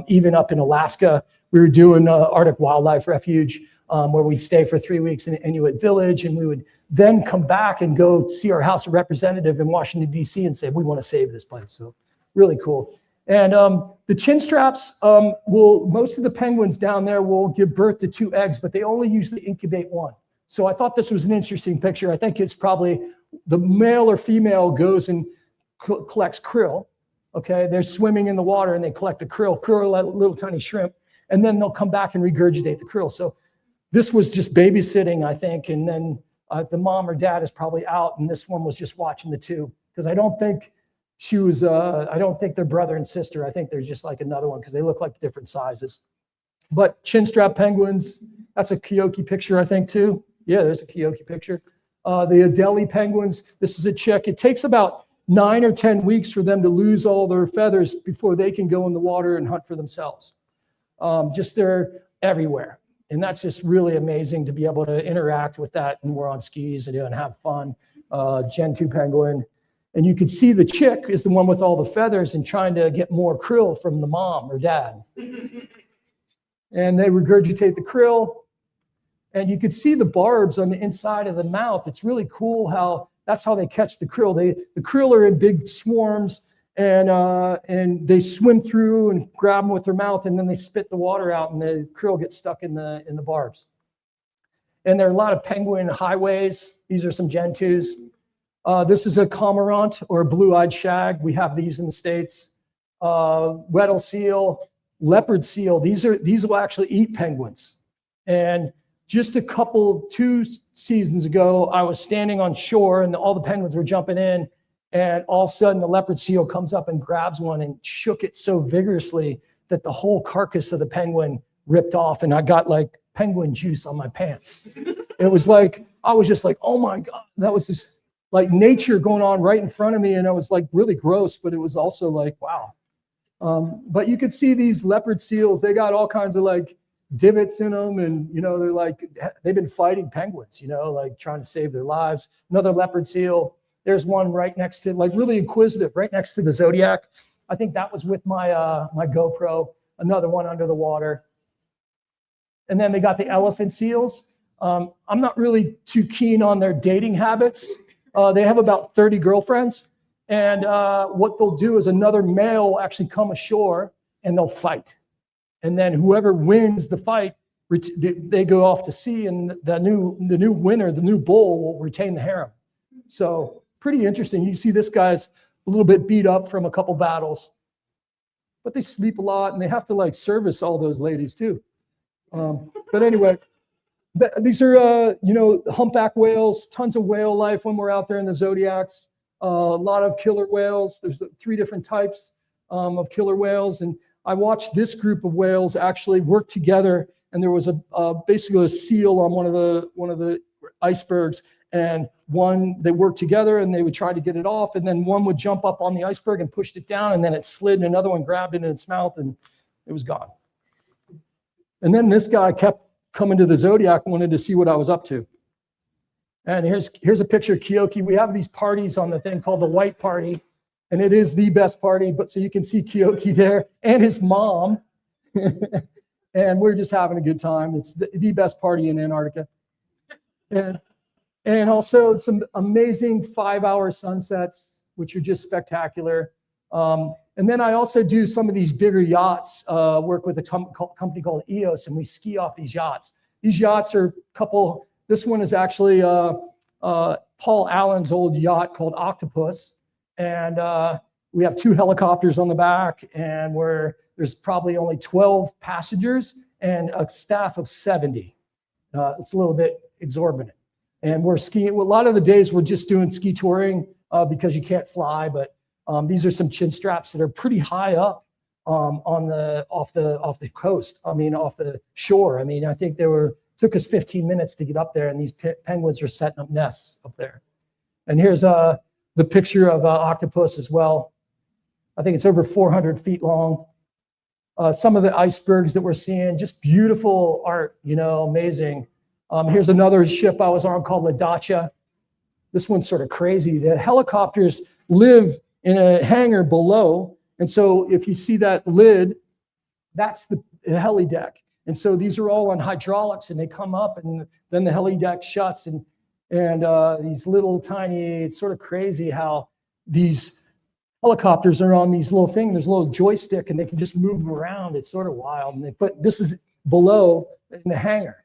even up in Alaska. We were doing Arctic Wildlife Refuge, where we'd stay for 3 weeks in an Inuit village, and we would then come back and go see our House of Representative in Washington, D.C. and say, we want to save this place. So really cool. And the chin straps, most of the penguins down there will give birth to 2 eggs, but they only usually incubate 1. So I thought this was an interesting picture. I think it's probably the male or female goes and collects krill. Okay, they're swimming in the water and they collect the krill. Krill are like little tiny shrimp, and then they'll come back and regurgitate the krill. So this was just babysitting, I think, and then the mom or dad is probably out, and this one was just watching the 2, because I don't think she was, I don't think they're brother and sister. I think they're just like another one, because they look like different sizes. But chin strap penguins, that's a Kyoki picture, I think, too. Yeah, there's a Kyoki picture. The Adelie penguins, this is a chick. It takes about 9 or 10 weeks for them to lose all their feathers before they can go in the water and hunt for themselves. Just they're everywhere. And that's just really amazing to be able to interact with that. And we're on skis and have fun. Gen 2 penguin. And you can see the chick is the one with all the feathers and trying to get more krill from the mom or dad. And they regurgitate the krill. And you could see the barbs on the inside of the mouth. It's really cool how that's how they catch the krill. The krill are in big swarms, and they swim through and grab them with their mouth, and then they spit the water out, and the krill gets stuck in the barbs. And there are a lot of penguin highways. These are some Gen 2s. This is a cormorant or a blue-eyed shag. We have these in the States. Weddell seal, leopard seal. These will actually eat penguins. And just 2 seasons ago, I was standing on shore, and all the penguins were jumping in, and all of a sudden the leopard seal comes up and grabs one and shook it so vigorously that the whole carcass of the penguin ripped off, and I got like penguin juice on my pants. It was like, I was just like, oh my God, that was just like nature going on right in front of me, and it was like really gross, but it was also like, wow. But you could see these leopard seals, they got all kinds of like divots in them, and they're like, they've been fighting penguins, like trying to save their lives. Another leopard seal, there's one right next to, like really inquisitive, right next to the Zodiac. I think that was with my my GoPro. Another one under the water. And then they got the elephant seals. I'm not really too keen on their dating habits. They have about 30 girlfriends, and what they'll do is another male will actually come ashore and they'll fight. And then whoever wins the fight, they go off to sea, and the new winner, the new bull, will retain the harem. So pretty interesting. You see this guy's a little bit beat up from a couple battles, but they sleep a lot, and they have to like service all those ladies too. But anyway, these are humpback whales. Tons of whale life when we're out there in the Zodiacs. A lot of killer whales. There's 3 different types of killer whales, and I watched this group of whales actually work together, and there was basically a seal on one of the icebergs, and they worked together and they would try to get it off, and then one would jump up on the iceberg and pushed it down, and then it slid, and another one grabbed it in its mouth, and it was gone. And then this guy kept coming to the Zodiac, wanted to see what I was up to. And here's a picture of Kyoki. We have these parties on the thing called the White Party. And it is the best party, but so you can see Kyoki there and his mom. And we're just having a good time. It's the best party in Antarctica. And also some amazing 5-hour sunsets, which are just spectacular. And then I also do some of these bigger yachts, work with a company called EOS, and we ski off these yachts. These yachts are this one is actually Paul Allen's old yacht called Octopus. And we have 2 helicopters on the back, and there's probably only 12 passengers and a staff of 70. It's a little bit exorbitant. And we're skiing. A lot of the days we're just doing ski touring because you can't fly, but these are some chin straps that are pretty high up off the coast. I mean, off the shore. I mean, I think took us 15 minutes to get up there, and these penguins are setting up nests up there. And here's the picture of Octopus as well. I think it's over 400 feet long. Some of the icebergs that we're seeing, just beautiful art, amazing. Here's another ship I was on called La Dacia. This one's sort of crazy. The helicopters live in a hangar below. And so if you see that lid, that's the heli deck. And so these are all on hydraulics, and they come up, and then the heli deck shuts. And these little tiny, it's sort of crazy how these helicopters are on these little things. There's a little joystick, and they can just move them around. It's sort of wild. And this is below in the hangar.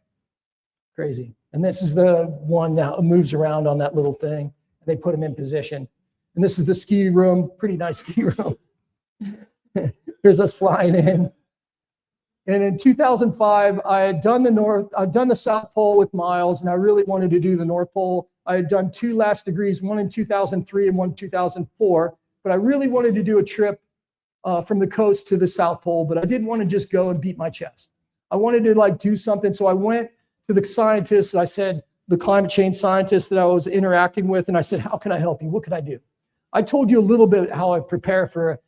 Crazy. And this is the one that moves around on that little thing. They put them in position. And this is the ski room, pretty nice ski room. Here's us flying in. And in 2005, I had done the South Pole with Miles, and I really wanted to do the North Pole. I had done 2 last degrees, one in 2003 and one in 2004. But I really wanted to do a trip from the coast to the South Pole, but I didn't want to just go and beat my chest. I wanted to do something. So I went to the scientists. I said, the climate change scientists that I was interacting with, and I said, how can I help you? What can I do? I told you a little bit how I prepare for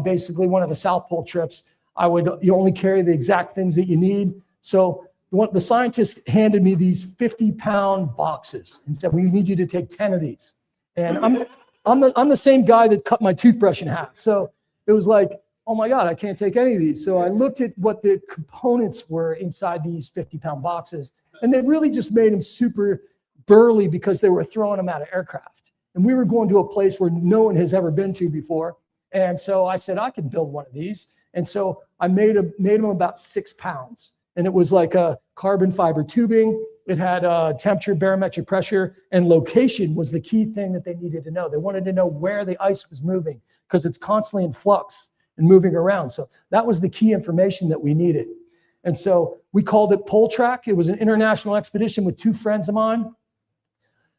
basically one of the South Pole trips. You only carry the exact things that you need. So the scientists handed me these 50-pound boxes and said, we need you to take 10 of these. And I'm the same guy that cut my toothbrush in half. So it was like, oh my God, I can't take any of these. So I looked at what the components were inside these 50-pound boxes, and they really just made them super burly because they were throwing them out of aircraft. And we were going to a place where no one has ever been to before. And so I said, I can build one of these. And so I made them about 6 pounds. And it was like a carbon fiber tubing. It had temperature, barometric pressure, and location was the key thing that they needed to know. They wanted to know where the ice was moving because it's constantly in flux and moving around. So that was the key information that we needed. And so we called it Pole Track. It was an international expedition with 2 friends of mine.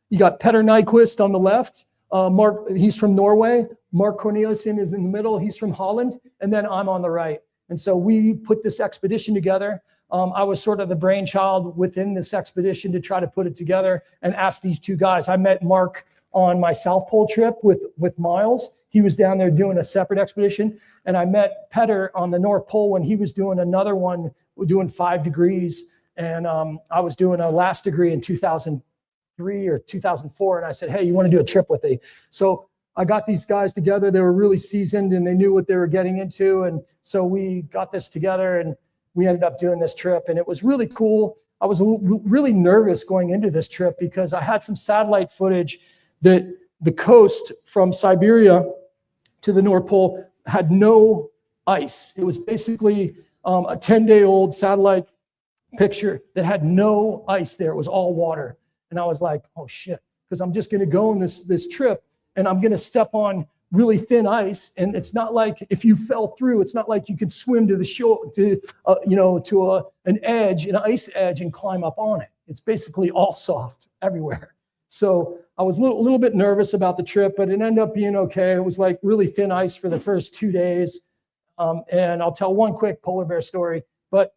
You got Petter Nyquist on the left. Mark, he's from Norway. Mark Corneliusen is in the middle. He's from Holland. And then I'm on the right. And so we put this expedition together. I was sort of the brainchild within this expedition to try to put it together and ask these 2 guys. I met Mark on my South Pole trip with Miles. He was down there doing a separate expedition. And I met Petter on the North Pole when he was doing another one, doing 5 degrees. And I was doing a last degree in 2003 or 2004. And I said, hey, you want to do a trip with me? So I got these guys together. They were really seasoned and they knew what they were getting into. And so we got this together and we ended up doing this trip. And it was really cool. I was really nervous going into this trip because I had some satellite footage that the coast from Siberia to the North Pole had no ice. It was basically a 10-day-old satellite picture that had no ice there. It was all water. And I was like, oh shit, because I'm just going to go on this trip and I'm going to step on really thin ice. And it's not like if you fell through, it's not like you could swim to the shore, an edge, an ice edge and climb up on it. It's basically all soft everywhere. So I was a little bit nervous about the trip, but it ended up being okay. It was like really thin ice for the first 2 days. And I'll tell one quick polar bear story. But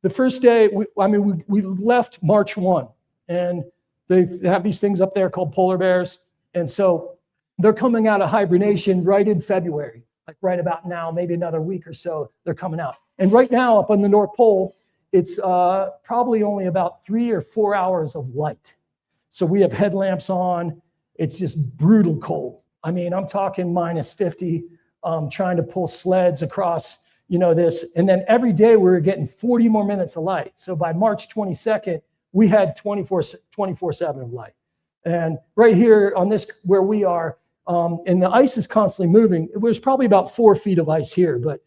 the first day, we left March 1, and they have these things up there called polar bears. And so they're coming out of hibernation right in February, like right about now, maybe another week or so, they're coming out. And right now up on the North Pole, it's probably only about 3 or 4 hours of light. So we have headlamps on. It's just brutal cold. I mean, I'm talking -50, trying to pull sleds across, this. And then every day we were getting 40 more minutes of light. So by March 22nd, we had 24/7 of light. And right here on this, where we are, and the ice is constantly moving. It was probably about 4 feet of ice here, but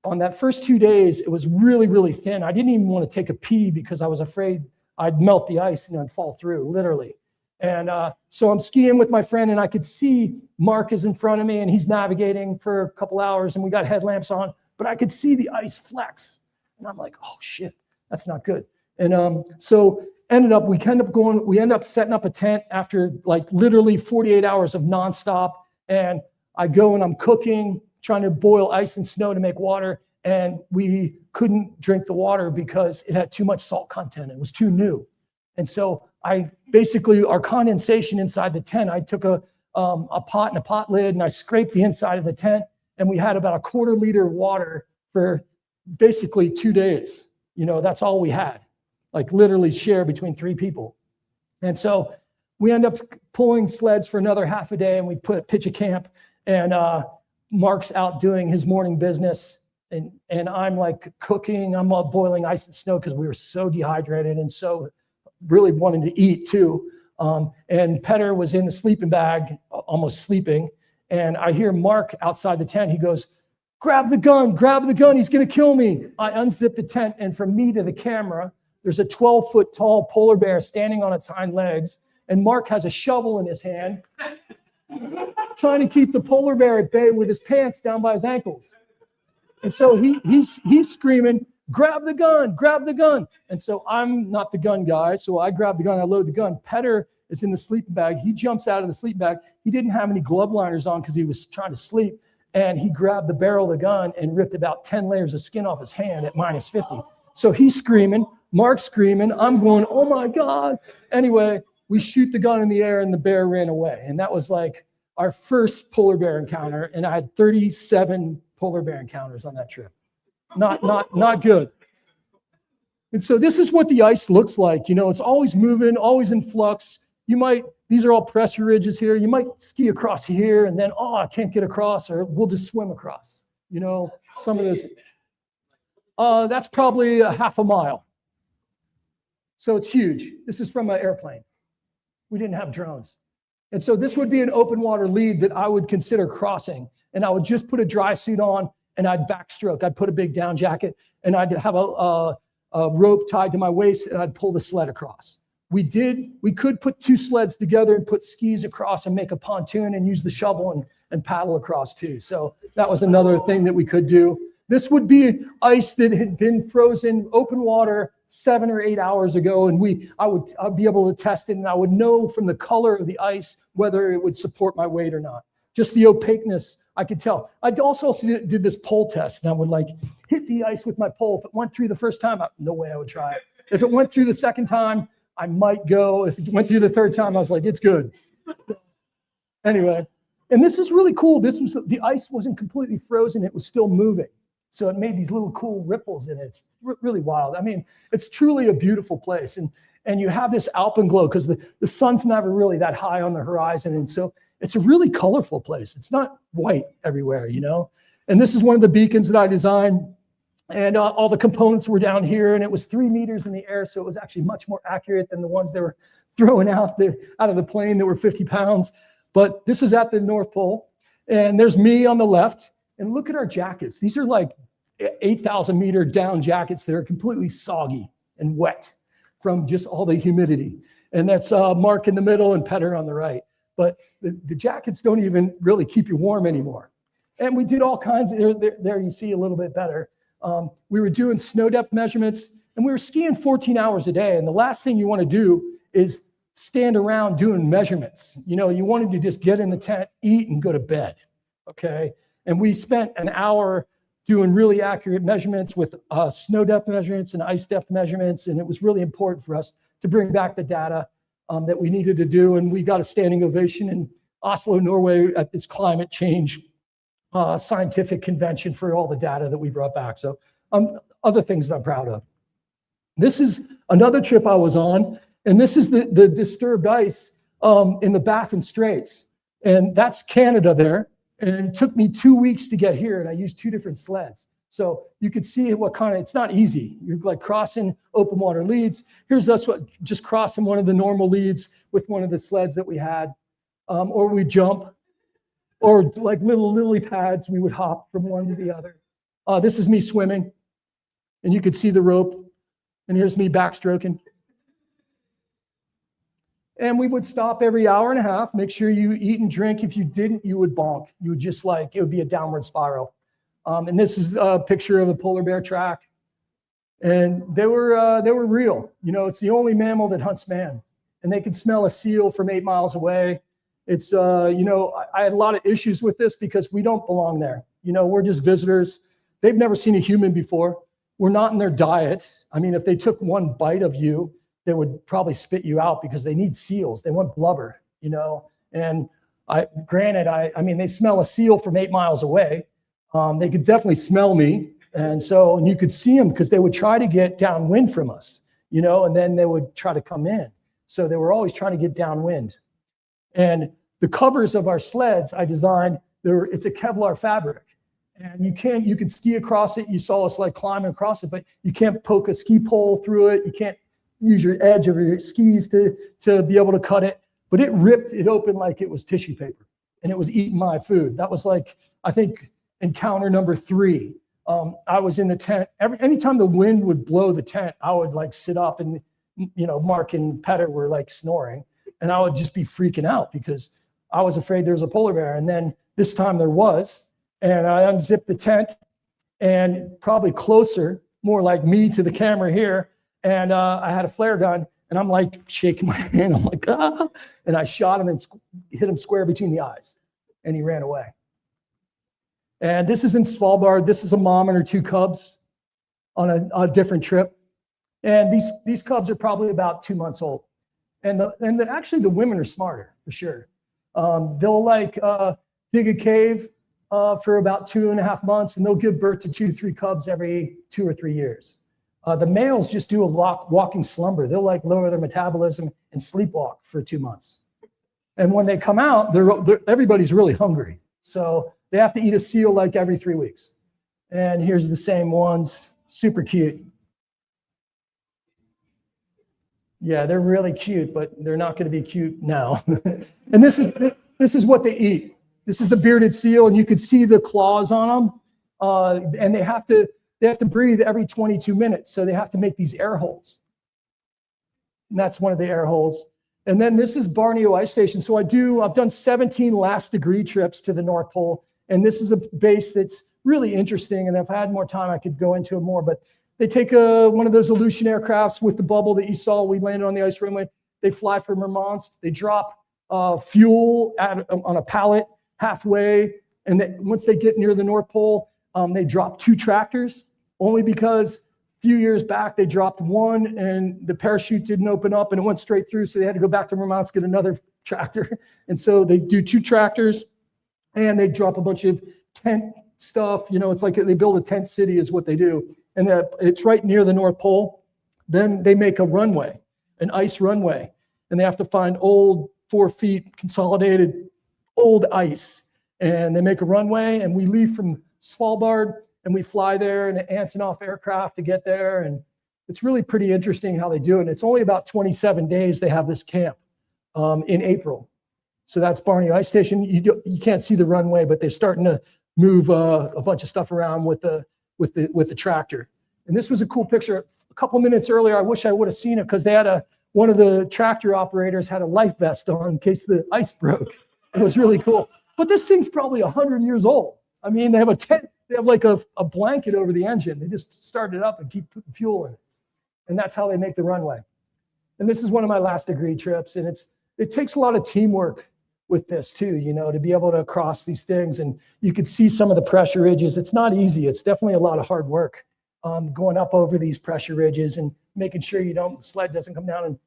on that first 2 days, it was really, really thin. I didn't even want to take a pee because I was afraid I'd melt the ice and I'd fall through, literally. And so I'm skiing with my friend, and I could see Mark is in front of me, and he's navigating for a couple hours, and we got headlamps on, but I could see the ice flex. And I'm like, oh shit, that's not good. And so we end up setting up a tent after like literally 48 hours of nonstop. And I go and I'm cooking, trying to boil ice and snow to make water. And we couldn't drink the water because it had too much salt content. It was too new. And so our condensation inside the tent, I took a pot and a pot lid, and I scraped the inside of the tent, and we had about a 1/4 liter of water for basically 2 days. That's all we had, like literally share between 3 people. And so we end up pulling sleds for another half a day, and we pitch a camp, and Mark's out doing his morning business, and I'm like cooking, I'm boiling ice and snow because we were so dehydrated and so really wanting to eat too. And Petter was in the sleeping bag, almost sleeping. And I hear Mark outside the tent. He goes, grab the gun, he's gonna kill me. I unzip the tent, and from me to the camera, there's a 12-foot tall polar bear standing on its hind legs. And Mark has a shovel in his hand, trying to keep the polar bear at bay with his pants down by his ankles. And so he's screaming, grab the gun. And so I'm not the gun guy. So I grab the gun, I load the gun. Petter is in the sleeping bag. He jumps out of the sleeping bag. He didn't have any glove liners on because he was trying to sleep. And he grabbed the barrel of the gun and ripped about 10 layers of skin off his hand at -50. So he's screaming, Mark's screaming. I'm going, oh my God. Anyway, we shoot the gun in the air and the bear ran away. And that was like our first polar bear encounter. And I had 37 polar bear encounters on that trip. Not good. And so this is what the ice looks like. It's always moving, always in flux. These are all pressure ridges here. You might ski across here and then, I can't get across, or we'll just swim across. Some of this. That's probably a half a mile. So it's huge. This is from an airplane. We didn't have drones. And so this would be an open water lead that I would consider crossing. And I would just put a dry suit on, and I'd backstroke. I'd put a big down jacket, and I'd have a rope tied to my waist, and I'd pull the sled across. We could put 2 sleds together and put skis across and make a pontoon and use the shovel and paddle across too. So that was another thing that we could do. This would be ice that had been frozen, open water, 7 or 8 hours ago, and I'd be able to test it, and I would know from the color of the ice whether it would support my weight or not. Just the opaqueness, I could tell. I also did this pole test, and I would hit the ice with my pole. If it went through the first time, no way I would try it. If it went through the second time, I might go. If it went through the third time, I was like, it's good. Anyway, and this is really cool. The ice wasn't completely frozen. It was still moving. So it made these little cool ripples in it. It's really wild. I mean, it's truly a beautiful place. And you have this alpenglow because the sun's never really that high on the horizon. And so it's a really colorful place. It's not white everywhere, And this is one of the beacons that I designed. And all the components were down here, and it was 3 meters in the air. So it was actually much more accurate than the ones that were throwing out of the plane that were 50 pounds. But this is at the North Pole. And there's me on the left. And look at our jackets. These are like 8,000 meter down jackets that are completely soggy and wet from just all the humidity. And that's Mark in the middle and Petter on the right. But the jackets don't even really keep you warm anymore. And we did all kinds of, there you see a little bit better. We were doing snow depth measurements, and we were skiing 14 hours a day. And the last thing you want to do is stand around doing measurements. You wanted to just get in the tent, eat, and go to bed. Okay. And we spent an hour doing really accurate measurements with snow depth measurements and ice depth measurements. And it was really important for us to bring back the data that we needed to do. And we got a standing ovation in Oslo, Norway at this climate change scientific convention for all the data that we brought back. So other things that I'm proud of. This is another trip I was on, and this is the disturbed ice in the Baffin Straits. And that's Canada there. And it took me 2 weeks to get here, and I used 2 different sleds. So you could see what kind of, it's not easy. You're like crossing open water leads. Here's us just crossing one of the normal leads with one of the sleds that we had. Or we jump, or like little lily pads, we would hop from one to the other. This is me swimming, and you could see the rope. And here's me backstroking. And we would stop every hour and a half, make sure you eat and drink. If you didn't, you would bonk. You would just like, it would be a downward spiral. And this is a picture of a polar bear track. And they were real. You know, it's the only mammal that hunts man. And they could smell a seal from 8 miles away. It's, you know, I had a lot of issues with this because we don't belong there. You know, we're just visitors. They've never seen a human before. We're not in their diet. I mean, if they took one bite of you, they would probably spit you out because they need seals. They want blubber, you know. And I mean, they smell a seal from 8 miles away. They could definitely smell me. And so, and you could see them because they would try to get downwind from us, you know, and then they would try to come in. So they were always trying to get downwind. And the covers of our sleds I designed, it's a Kevlar fabric. And you can ski across it. You saw us like climbing across it, but you can't poke a ski pole through it. You can't use your edge of your skis to be able to cut it. But it ripped it open like it was tissue paper. And it was eating my food. That was like, I think, encounter number 3. I was in the tent. Anytime the wind would blow the tent, I would like sit up and, you know, Mark and Petter were like snoring. And I would just be freaking out because I was afraid there was a polar bear. And then this time there was. And I unzipped the tent and probably closer, more like me to the camera here. And I had a flare gun and I'm like shaking my hand. I'm like, ah. And I shot him and hit him square between the eyes. And he ran away. And this is in Svalbard. This is a mom and her 2 cubs on a different trip. And these cubs are probably about 2 months old. And actually the women are smarter for sure. They'll like dig a cave for about 2.5 months, and they'll give birth to 2 to 3 cubs every 2 or 3 years. The males just do a walking slumber. They'll like lower their metabolism and sleepwalk for 2 months. And when they come out, everybody's really hungry. So they have to eat a seal like every 3 weeks. And here's the same ones, super cute. Yeah, they're really cute, but they're not going to be cute now. And this is what they eat. This is the bearded seal, and you could see the claws on them. And they have to breathe every 22 minutes, so they have to make these air holes. And that's one of the air holes. And then this is Borneo Ice Station. So I've done 17 last degree trips to the North Pole, and this is a base that's really interesting. And if I had more time, I could go into it more. But they take one of those Aleutian aircrafts with the bubble that you saw. We landed on the ice runway. They fly from Murmansk. They drop fuel on a pallet halfway, and once they get near the North Pole, they drop 2 tractors, only because a few years back they dropped one and the parachute didn't open up and it went straight through, so they had to go back to Murmansk, get another tractor. And so they do 2 tractors, and they drop a bunch of tent stuff. You know, it's like they build a tent city is what they do, and it's right near the North Pole. Then they make a runway, an ice runway, and they have to find old 4 feet consolidated old ice, and they make a runway, and we leave from Svalbard and we fly there in an Antonov aircraft to get there. And it's really pretty interesting how they do it. And it's only about 27 days they have this camp in April. So that's Borneo Ice Station. You can't see the runway, but they're starting to move a bunch of stuff around with the tractor. And this was a cool picture. A couple minutes earlier, I wish I would have seen it because they had one of the tractor operators had a life vest on in case the ice broke. It was really cool. But this thing's probably 100 years old. I mean, they have a tent, they have like a blanket over the engine. They just start it up and keep putting fuel in it. And that's how they make the runway. And this is one of my last degree trips. And it takes a lot of teamwork with this too, you know, to be able to cross these things. And you could see some of the pressure ridges. It's not easy. It's definitely a lot of hard work going up over these pressure ridges and making sure the sled doesn't come down and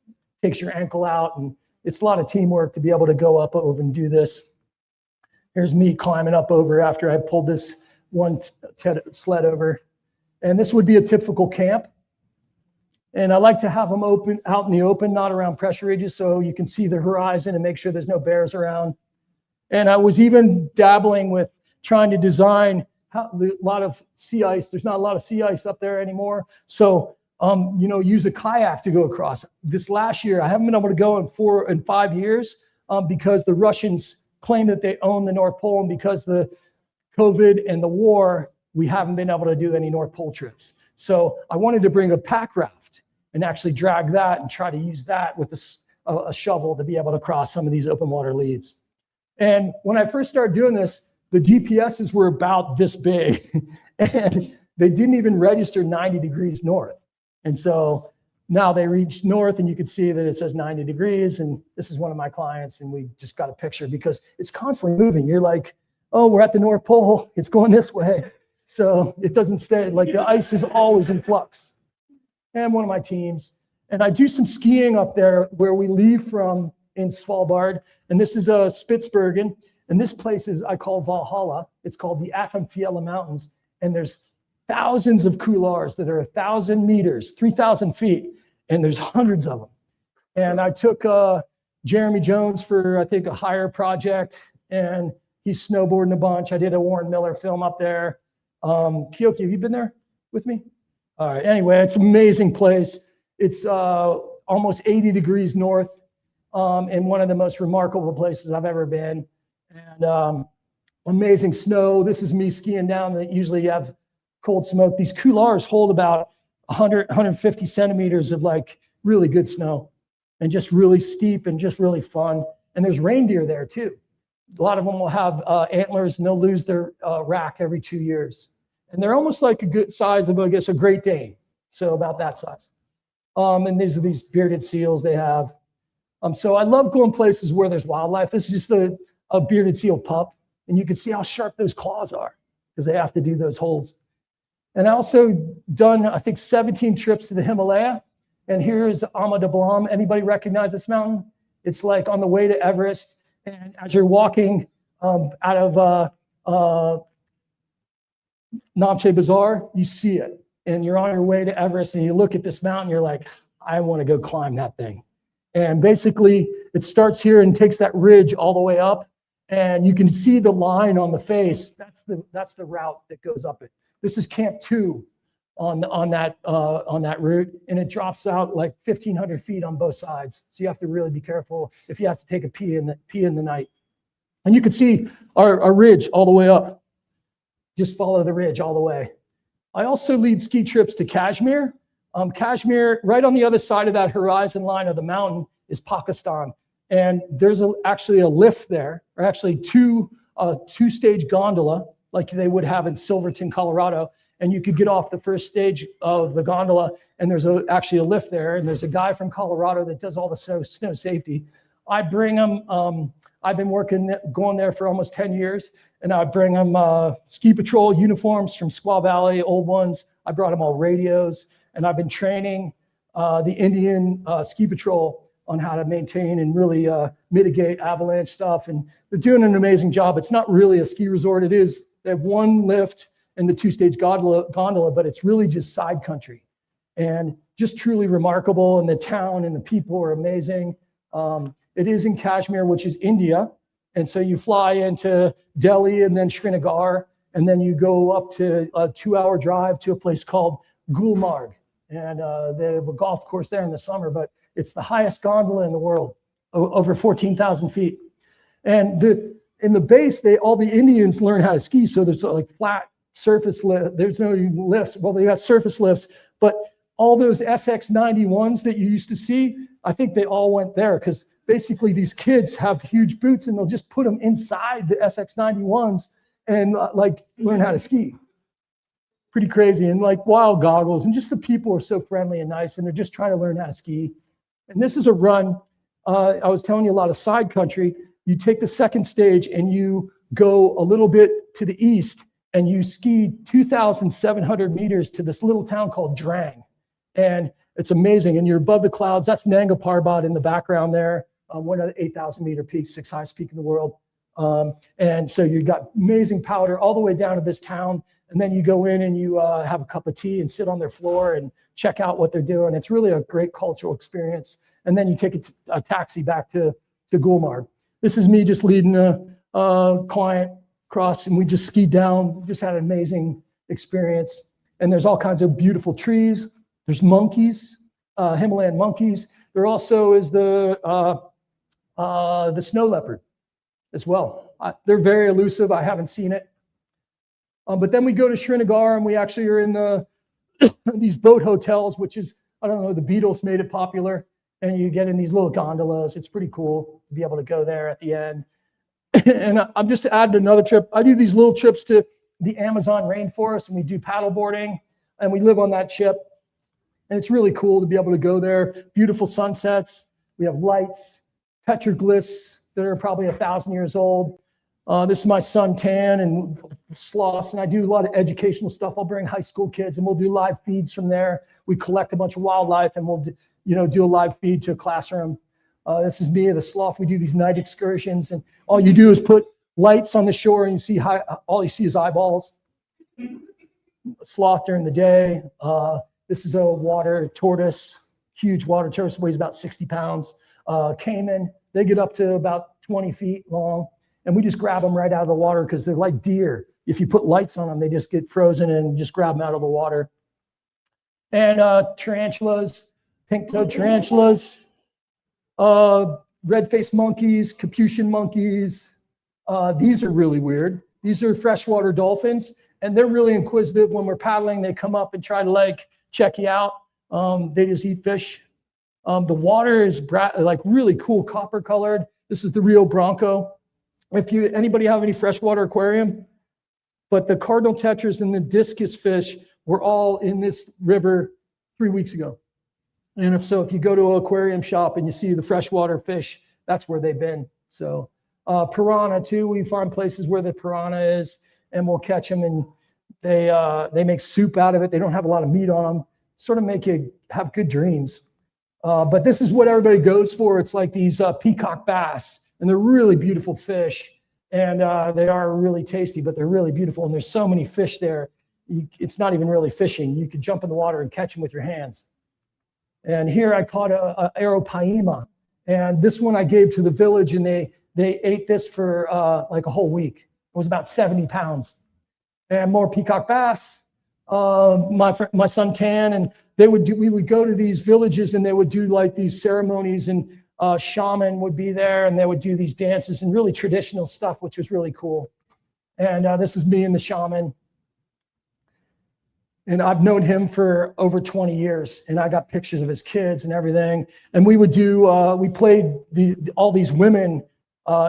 takes your ankle out. And it's a lot of teamwork to be able to go up over and do this. Here's me climbing up over after I pulled this one sled over. And this would be a typical camp. And I like to have them out in the open, not around pressure ridges, so you can see the horizon and make sure there's no bears around. And I was even dabbling with trying to design a lot of sea ice. There's not a lot of sea ice up there anymore. So, use a kayak to go across. This last year, I haven't been able to go in 4 and 5 years because the Russians claim that they own the North Pole, and because the COVID and the war, we haven't been able to do any North Pole trips. So I wanted to bring a pack raft and actually drag that and try to use that with a shovel to be able to cross some of these open water leads. And when I first started doing this, the GPSs were about this big and they didn't even register 90 degrees north. And so now they reached north and you can see that it says 90 degrees. And this is one of my clients, and we just got a picture because it's constantly moving. You're like, oh, we're at the North Pole, it's going this way. So it doesn't stay, like the ice is always in flux. And one of my teams, and I do some skiing up there where we leave from in Svalbard. And this is Spitsbergen. And this place I call Valhalla. It's called the Atomfjella Mountains. And there's thousands of couloirs that are 1,000 meters, 3,000 feet. And there's hundreds of them. And I took Jeremy Jones for, I think, a hire project. And he's snowboarding a bunch. I did a Warren Miller film up there. Kyoki, have you been there with me? All right, anyway, it's an amazing place. It's almost 80 degrees north, and one of the most remarkable places I've ever been. And amazing snow. This is me skiing down that usually you have cold smoke. These couloirs hold about 100, 150 centimeters of like really good snow, and just really steep and just really fun. And there's reindeer there too. A lot of them will have antlers, and they'll lose their rack every 2 years. And they're almost like a good size of, I guess, a Great Dane. So about that size. And these are these bearded seals they have. So I love going places where there's wildlife. This is just a bearded seal pup. And you can see how sharp those claws are because they have to do those holds. And I also done, I think, 17 trips to the Himalaya. And here's Ama Dablam. Anybody recognize this mountain? It's like on the way to Everest. And as you're walking out of Namche Bazaar, you see it. And you're on your way to Everest and you look at this mountain, you're like, I want to go climb that thing. And basically it starts here and takes that ridge all the way up. And you can see the line on the face. That's the route that goes up it. This is Camp 2 on that route. And it drops out like 1,500 feet on both sides. So you have to really be careful if you have to take a pee in the night. And you can see our ridge all the way up. Just follow the ridge all the way. I also lead ski trips to Kashmir. Kashmir, right on the other side of that horizon line of the mountain, is Pakistan. And there's actually a lift there, or actually two-stage gondola, like they would have in Silverton, Colorado. And you could get off the first stage of the gondola, and there's actually a lift there. And there's a guy from Colorado that does all the snow safety. I bring him. I've been going there for almost 10 years, and I bring them ski patrol uniforms from Squaw Valley, old ones. I brought them all radios, and I've been training the Indian ski patrol on how to maintain and really mitigate avalanche stuff. And they're doing an amazing job. It's not really a ski resort. They have one lift and the two-stage gondola, but it's really just side country and just truly remarkable. And the town and the people are amazing. It is in Kashmir, which is India. And so you fly into Delhi and then Srinagar, and then you go up to a 2-hour drive to a place called Gulmarg. And they have a golf course there in the summer, but it's the highest gondola in the world, over 14,000 feet. And in the base, all the Indians learn how to ski. So there's like flat surface lift. There's no lifts. Well, they got surface lifts, but all those SX91s that you used to see, I think they all went there because basically these kids have huge boots and they'll just put them inside the SX91s and like learn how to ski. Pretty crazy. And like wild goggles, and just the people are so friendly and nice, and they're just trying to learn how to ski. And this is a run. I was telling you a lot of side country. You take the second stage and you go a little bit to the east and you ski 2,700 meters to this little town called Drang. And it's amazing. And you're above the clouds. That's Nanga Parbat in the background there. One of the 8,000 meter peaks, 6th highest peak in the world. And so you got amazing powder all the way down to this town. And then you go in and you have a cup of tea and sit on their floor and check out what they're doing. It's really a great cultural experience. And then you take a taxi back to Gulmarg. This is me just leading client across, and we just skied down. We just had an amazing experience. And there's all kinds of beautiful trees. There's monkeys, Himalayan monkeys. There also is the snow leopard as well. They're very elusive. I haven't seen it. But then we go to Srinagar, and we actually are in these boat hotels, which is, I don't know, the Beatles made it popular. And you get in these little gondolas. It's pretty cool to be able to go there at the end. And I'm just adding another trip. I do these little trips to the Amazon rainforest, and we do paddle boarding, and we live on that ship. And it's really cool to be able to go there. Beautiful sunsets. We have lights, petroglyphs that are probably 1,000 years old. This is my son Tan and sloths, and I do a lot of educational stuff. I'll bring high school kids, and we'll do live feeds from there. We collect a bunch of wildlife, and we'll do a live feed to a classroom. This is me, the sloth. We do these night excursions, and all you do is put lights on the shore, and you see all you see is eyeballs. Sloth during the day. This is a water tortoise, huge water tortoise, weighs about 60 pounds. Caiman, they get up to about 20 feet long, and we just grab them right out of the water because they're like deer. If you put lights on them, they just get frozen and just grab them out of the water. And tarantulas, pink-toed tarantulas, red-faced monkeys, Capuchin monkeys. These are really weird. These are freshwater dolphins, and they're really inquisitive. When we're paddling, they come up and try to check you out. They just eat fish. The water is really cool, copper colored. This is the Rio Branco. Anybody have any freshwater aquarium? But the cardinal tetras and the discus fish were all in this river 3 weeks ago. And if you go to an aquarium shop and you see the freshwater fish, that's where they've been. So piranha too, we find places where the piranha is, and we'll catch them, and they make soup out of it. They don't have a lot of meat on them, sort of make you have good dreams. But this is what everybody goes for. It's like these peacock bass, and they're really beautiful fish, and they are really tasty, but they're really beautiful. And there's so many fish there. It's not even really fishing. You could jump in the water and catch them with your hands. And here I caught a aeropaima, and this one I gave to the village, and they ate this for like a whole week. It was about 70 pounds. And more peacock bass. My son Tan, and we would go to these villages, and they would do like these ceremonies, and shaman would be there, and they would do these dances and really traditional stuff, which was really cool. And this is me and the shaman. And I've known him for over 20 years, and I got pictures of his kids and everything. And we would we played all these women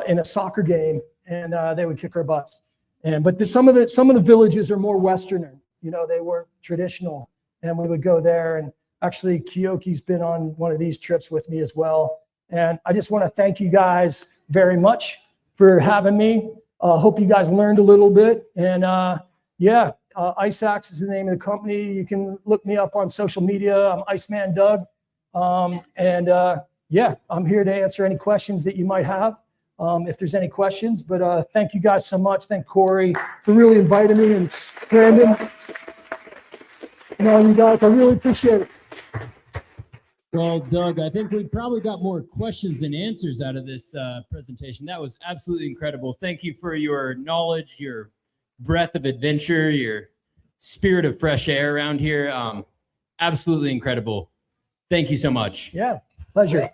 in a soccer game, and they would kick our butts. But some of the villages are more Westerner. They were traditional, and we would go there. And actually, Kyoki's been on one of these trips with me as well. And I just want to thank you guys very much for having me. Hope you guys learned a little bit. And Ice Axe is the name of the company. You can look me up on social media. I'm Iceman Doug. I'm here to answer any questions that you might have, if there's any questions. But thank you guys so much. Thank Corey for really inviting me, and Brandon. And all you guys, I really appreciate it. Well, Doug, I think we probably got more questions than answers out of this presentation. That was absolutely incredible. Thank you for your knowledge, your breath of adventure, your spirit of fresh air around here. Absolutely incredible. Thank you so much. Yeah, pleasure.